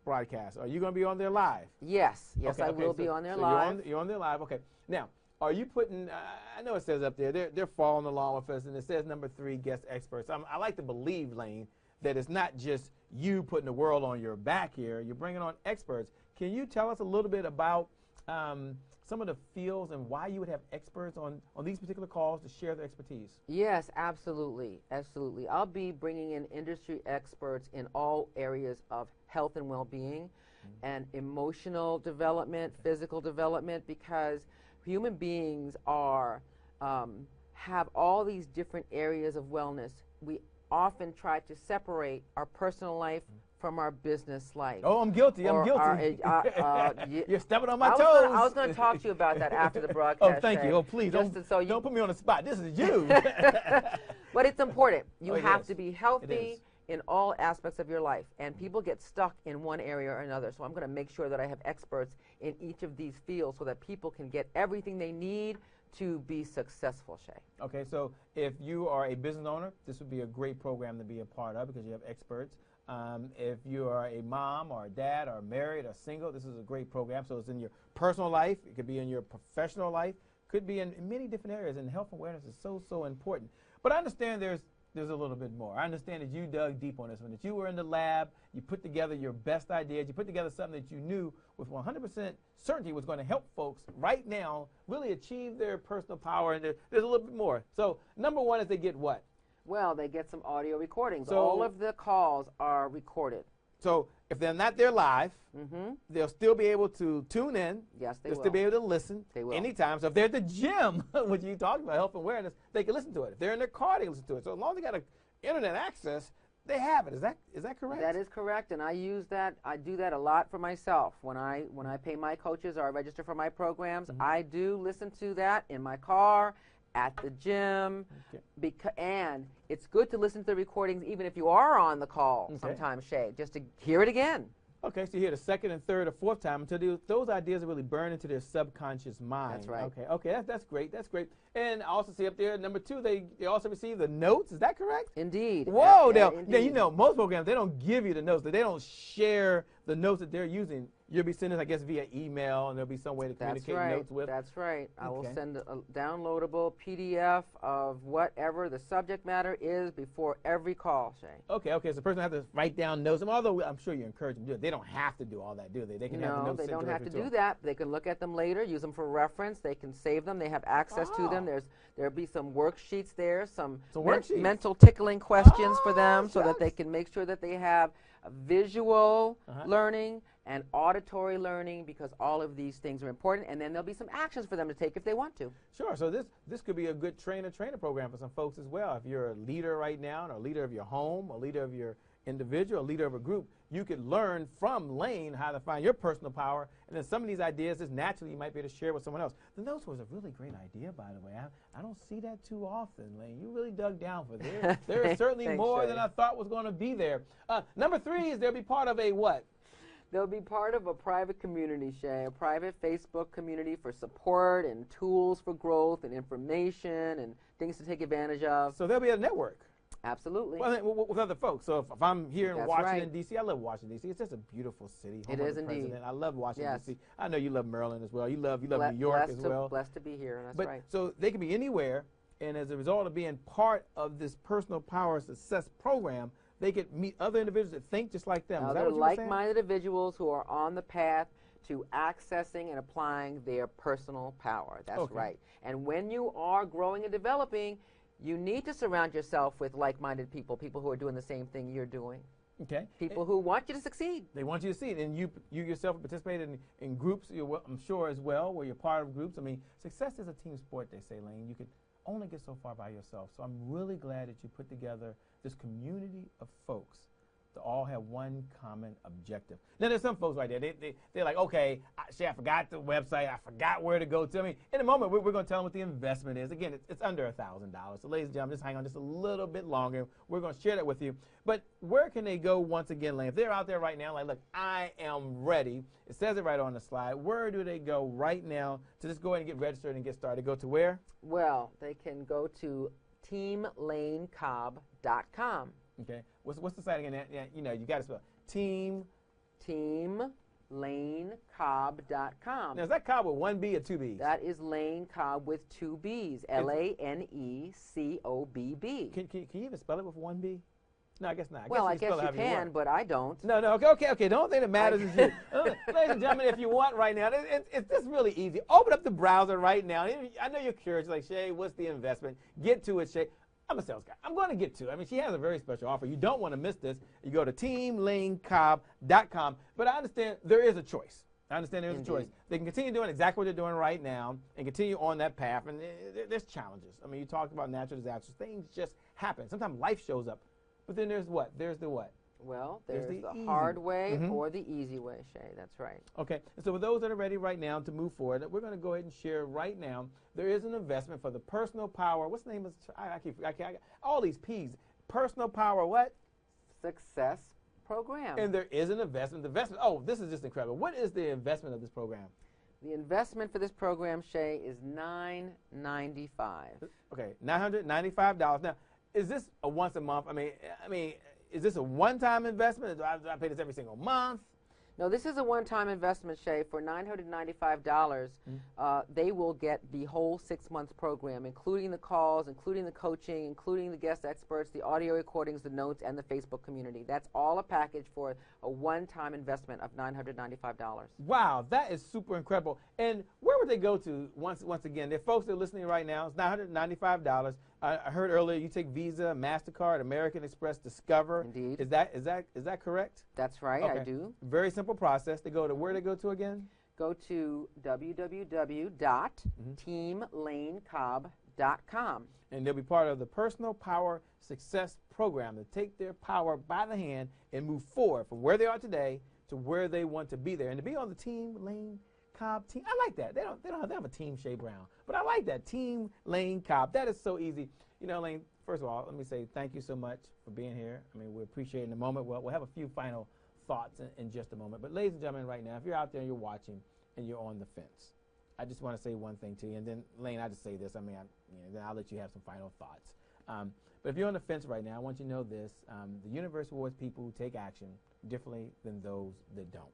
broadcast? Are you going to be on there live? Yes. Okay, I will be on there so live. You're on there live. Okay. Now, are you putting, I know it says up there, they're following along with us, and it says number 3, guest experts. I like to believe, Lane, that it's not just you putting the world on your back here. You're bringing on experts. Can you tell us a little bit about some of the fields and why you would have experts on these particular calls to share their expertise? Yes, absolutely. Absolutely. I'll be bringing in industry experts in all areas of health and well-being and emotional development, physical development, because human beings have all these different areas of wellness. We often try to separate our personal life from our business life. Oh, I'm guilty. I'm guilty. You're stepping on my toes. I was going to talk to you about that after the broadcast. Oh, thank you. Oh, please, don't put me on the spot. This is you. But it's important. You have is. to be healthy in all aspects of your life, and people get stuck in one area or another. So I'm going to make sure that I have experts in each of these fields so that people can get everything they need to be successful, Shay. Okay, so if you are a business owner, this would be a great program to be a part of because you have experts. If you are a mom or a dad or married or single, this is a great program. So it's in your personal life. It could be in your professional life. Could be in many different areas. And health awareness is so important. But I understand there's a little bit more. I understand that you dug deep on this one, that you were in the lab, you put together your best ideas, you put together something that you knew with 100% certainty was going to help folks right now really achieve their personal power, and there's a little bit more. So number 1 is they get what? Well, they get some audio recordings. So, all of the calls are recorded. So if they're not there live, they'll still be able to tune in. Yes, they They'll will. still be able to listen They will. anytime. So if they're at the gym, which you talked about, health awareness, they can listen to it. If they're in their car, they can listen to it. So as long as they got internet access, they have it. Is that correct? That is correct, and I use that. I do that a lot for myself. When I pay my coaches or I register for my programs, I do listen to that in my car, at the gym, and it's good to listen to the recordings even if you are on the call sometimes, Shay, just to hear it again. Okay, so you hear the second and third or fourth time until those ideas are really burned into their subconscious mind. That's right. Okay, that's great. That's great. And I also see up there, number 2, they also receive the notes. Is that correct? Indeed. Whoa, now you know, most programs, they don't give you the notes. They don't share the notes that they're using. You'll be sending, I guess, via email, and there'll be some way to communicate notes with. That's right. I will send a downloadable PDF of whatever the subject matter is before every call, Shay. Okay, so the person has to write down notes. And although I'm sure you encourage them to do it, they don't have to do all that, do they? They can have the notes. No, they don't have to them. do that. They can look at them later, use them for reference. They can save them. They have access to them. There'll be some worksheets there, some mental tickling questions for them so that they can make sure that they have visual learning and auditory learning, because all of these things are important, and then there'll be some actions for them to take if they want to. Sure. So this could be a good trainer program for some folks as well. If you're a leader right now, or a leader of your home, a leader of your individual, a leader of a group, you could learn from Lane how to find your personal power, and then some of these ideas just naturally you might be able to share with someone else. The notes was a really great idea, by the way. I don't see that too often, Lane. You really dug down for there. There is certainly more than I thought was going to be there. Number 3 is they'll be part of a what? They'll be part of a private community, Shay, a private Facebook community for support and tools for growth and information and things to take advantage of. So they'll be a network. Absolutely. Well, with other folks. So if I'm here in Washington, right. D.C., I love Washington, D.C. It's just a beautiful city. It is indeed. I love Washington, D.C. I know you love Maryland as well. You love New York as well. Blessed to be here, that's right. So they can be anywhere, and as a result of being part of this personal power success program, they could meet other individuals that think just like them. Is that what you were saying? They're like-minded individuals who are on the path to accessing and applying their personal power. That's right. And when you are growing and developing, you need to surround yourself with like-minded people who are doing the same thing you're doing. Okay. People who want you to succeed. They want you to succeed. And you yourself participate in groups, I'm sure, as well, where you're part of groups. I mean, success is a team sport, they say, Lane. You could only get so far by yourself. So I'm really glad that you put together this community of folks, to all have one common objective. Now, there's some folks right there. They're like, okay, I forgot the website. I forgot where to go to. I mean, in a moment, we're going to tell them what the investment is. Again, it's under $1,000. So, ladies and gentlemen, just hang on just a little bit longer. We're going to share that with you. But where can they go once again, Lane? If they're out there right now, like, look, I am ready. It says it right on the slide. Where do they go right now to just go ahead and get registered and get started? Go to where? Well, they can go to teamlanecobb.com. Okay. What's the site again? Yeah, you know, you got to spell teamlanecobb.com. Now, is that Cobb with one B or two B's? That is Lane Cobb with two B's. Lanecobb. Can you even spell it with one B? No, I guess not. I guess you can, but I don't. No, okay. The only thing that matters is you. Ladies and gentlemen, if you want right now, it's just really easy. Open up the browser right now. I know you're curious, like, Shay, what's the investment? Get to it, Shay. I'm a sales guy. I'm going to get to it. I mean, she has a very special offer. You don't want to miss this. You go to teamlanecobb.com. But I understand there is a choice. A choice. They can continue doing exactly what they're doing right now and continue on that path. And there's challenges. I mean, you talked about natural disasters. Things just happen. Sometimes life shows up. But then there's what? There's the what? Well, there's the hard way or the easy way, Shay. That's right. Okay. And so for those that are ready right now to move forward, we're going to go ahead and share right now. There is an investment for the personal power. What's the name of I all these P's. Personal power what? Success program. And there is an investment. Oh, this is just incredible. What is the investment of this program? The investment for this program, Shay, is $995. Okay, $995. Now, is this a once a month? I mean, is this a one-time investment? Do I pay this every single month? No, this is a one-time investment, Shay. For $995, they will get the whole 6 months program, including the calls, including the coaching, including the guest experts, the audio recordings, the notes, and the Facebook community. That's all a package for a one-time investment of $995. Wow, that is super incredible. And where would they go to once again? There are folks that are listening right now. It's $995. I heard earlier you take Visa, MasterCard, American Express, Discover. Indeed. Is that correct? That's right, okay. I do. Very simple process. They go to where they go to again? Go to www.teamlanecobb.com. And they'll be part of the Personal Power Success Program to take their power by the hand and move forward from where they are today to where they want to be there. And to be on the Team Lane Cobb team. I like that. They have a Team Shay Brown, but I like that. Team Lane Cobb. That is so easy. You know, Lane, first of all, let me say thank you so much for being here. I mean, we appreciate it in a moment. We'll have a few final thoughts in just a moment. But ladies and gentlemen, right now, if you're out there and you're watching and you're on the fence, I just want to say one thing to you. And then, Lane, I just say this. I mean, then I'll let you have some final thoughts. But if you're on the fence right now, I want you to know this. The universe rewards people who take action differently than those that don't.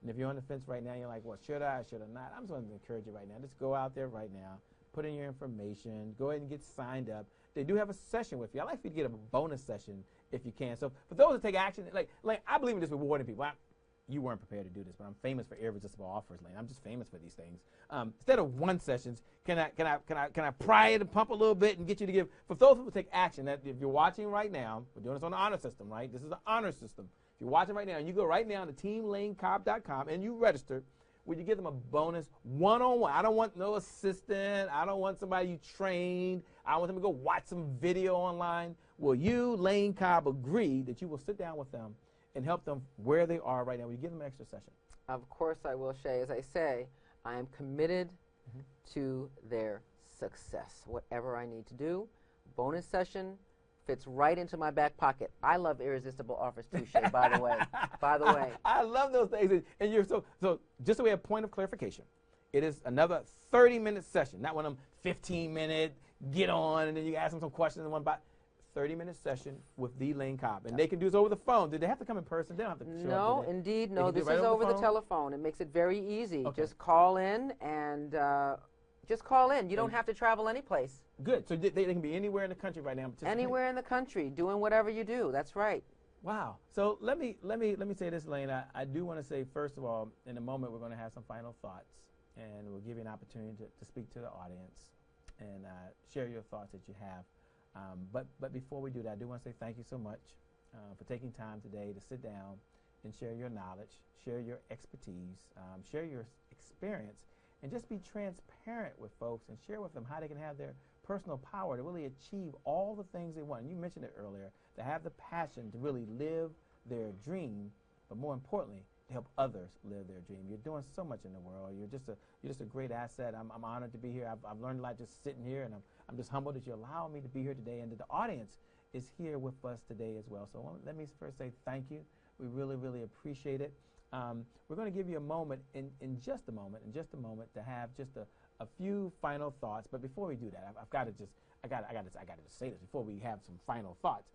And if you're on the fence right now, you're like, well, should I not? I'm just going to encourage you right now. Just go out there right now, put in your information, go ahead and get signed up. They do have a session with you. I'd like for you to get a bonus session if you can. So for those that take action, like I believe in just rewarding people. You weren't prepared to do this, but I'm famous for irresistible offers, Lane. I'm just famous for these things. Instead of one sessions, can I pry it and pump a little bit and get you to give? For those who take action, that if you're watching right now, we're doing this on the honor system, right? This is the honor system. If you're watching right now and you go right now to teamlanecobb.com and you register, would you give them a bonus one-on-one? I don't want no assistant. I don't want somebody you trained. I want them to go watch some video online. Will you, Lane Cobb, agree that you will sit down with them and help them where they are right now? Will you give them an extra session? Of course I will, Shay. As I say, I am committed to their success. Whatever I need to do, bonus session fits right into my back pocket. I love irresistible offers too, Shay, by the way. I love those things. And you're so just so we have point of clarification, it is another 30-minute session, not one of them 15-minute, get on, and then you ask them some questions and one by 30-minute session with the Lane Cobb. And they can do this over the phone. Did they have to come in person? They don't have to show up. No, indeed. No, this is over the telephone. It makes it very easy. Okay. Just call in and You don't have to travel any place. Good. So they can be anywhere in the country right now. Anywhere in the country, doing whatever you do. That's right. Wow. So let me say this, Lane. I do want to say, first of all, in a moment we're going to have some final thoughts, and we'll give you an opportunity to speak to the audience and share your thoughts that you have. But before we do that, I do want to say thank you so much for taking time today to sit down and share your knowledge, share your expertise, share your experience, and just be transparent with folks and share with them how they can have their personal power to really achieve all the things they want. And you mentioned it earlier, to have the passion to really live their dream, but more importantly, to help others live their dream. You're doing so much in the world. You're just a great asset. I'm honored to be here. I've learned a lot just sitting here, and I'm just humbled that you allow me to be here today, and that the audience is here with us today as well. So let me first say thank you. We really, really appreciate it. We're going to give you a moment in just a moment to have just a few final thoughts. But before we do that, I got to just say this before we have some final thoughts.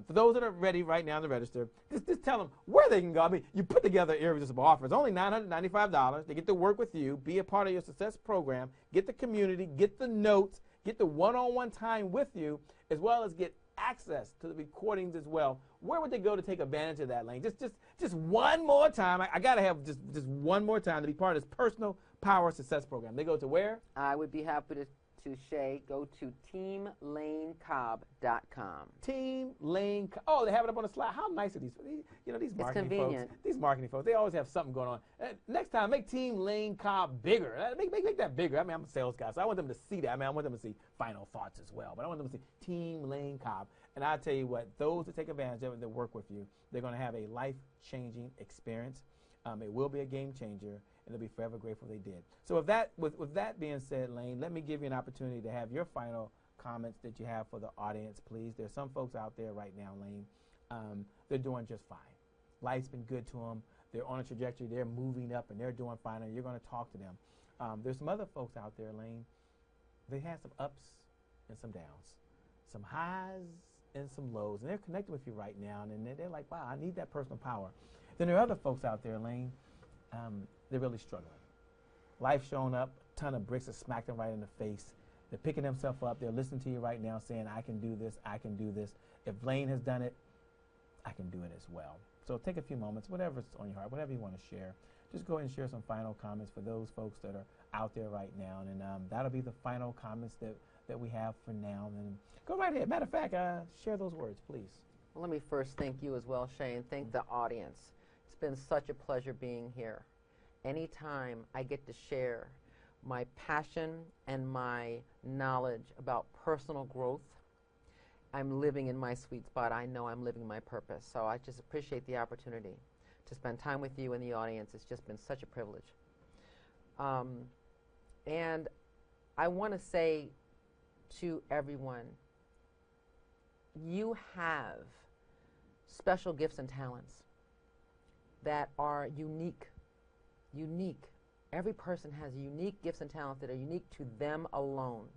For those that are ready right now to register, just tell them where they can go. I mean, you put together an irresistible offer. It's only $995. They get to work with you, be a part of your success program, get the community, get the notes, get the one-on-one time with you, as well as get access to the recordings as well. Where would they go to take advantage of that, Lane? Just one more time. I got to have just one more time to be part of this personal power success program. They go to where? I would be happy to Shay, go to teamlanecobb.com. Team Lane. Oh, they have it up on the slide. How nice are these? You know, these marketing folks. These marketing folks. They always have something going on. Next time, make Team Lane Cobb bigger. Make that bigger. I mean, I'm a sales guy, so I want them to see that. I mean, I want them to see final thoughts as well. But I want them to see Team Lane Cobb. And I tell you what, those that take advantage of it, that work with you, they're going to have a life-changing experience. It will be a game changer, and they'll be forever grateful they did. So with that being said, Lane, let me give you an opportunity to have your final comments that you have for the audience, please. There's some folks out there right now, Lane, they're doing just fine. Life's been good to them. They're on a trajectory. They're moving up, and they're doing fine, and you're going to talk to them. There's some other folks out there, Lane. They had some ups and some downs, some highs and some lows, and they're connected with you right now, and they're like, wow, I need that personal power. Then there are other folks out there, Lane, they're really struggling. Life's showing up, a ton of bricks have smacked them right in the face. They're picking themselves up. They're listening to you right now saying, I can do this, I can do this. If Lane has done it, I can do it as well. So take a few moments, whatever's on your heart, whatever you want to share. Just go ahead and share some final comments for those folks that are out there right now. And that'll be the final comments that we have for now. And go right ahead. Matter of fact, share those words, please. Well, let me first thank you as well, Shay, and thank the audience. It's been such a pleasure being here. Anytime I get to share my passion and my knowledge about personal growth, I'm living in my sweet spot. I know I'm living my purpose. So I just appreciate the opportunity to spend time with you and the audience. It's just been such a privilege. And I want to say to everyone, you have special gifts and talents that are unique. Every person has unique gifts and talents that are unique to them alone.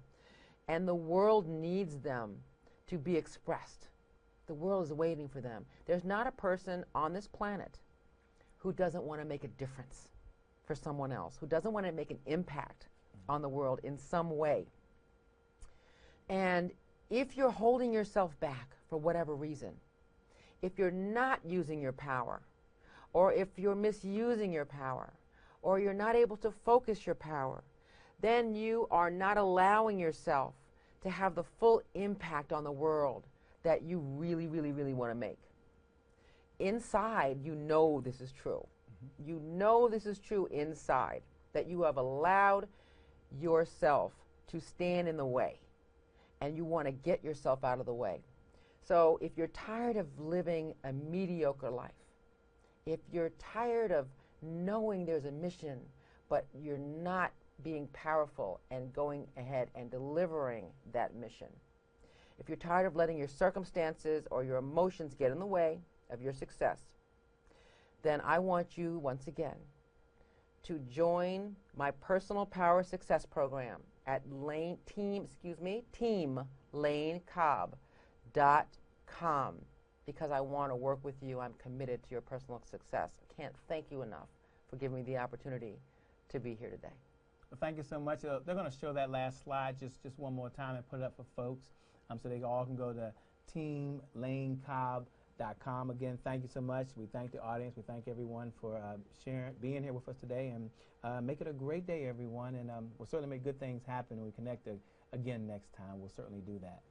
And the world needs them to be expressed. The world is waiting for them. There's not a person on this planet who doesn't want to make a difference for someone else, who doesn't want to make an impact on the world in some way. And if you're holding yourself back for whatever reason, if you're not using your power, or if you're misusing your power, or you're not able to focus your power, then you are not allowing yourself to have the full impact on the world that you really, really, really want to make. Inside, you know this is true. Mm-hmm. You know this is true inside, that you have allowed yourself to stand in the way, and you want to get yourself out of the way. So if you're tired of living a mediocre life, if you're tired of knowing there's a mission, but you're not being powerful and going ahead and delivering that mission, if you're tired of letting your circumstances or your emotions get in the way of your success, then I want you once again to join my personal power success program at teamlanecobb.com, because I want to work with you. I'm committed to your personal success. I can't thank you enough for giving me the opportunity to be here today. Well, thank you so much. They're going to show that last slide just one more time and put it up for folks, so they all can go to teamlanecobb.com. Again, thank you so much. We thank the audience. We thank everyone for being here with us today, and make it a great day, everyone. And we'll certainly make good things happen, and we connect again next time. We'll certainly do that.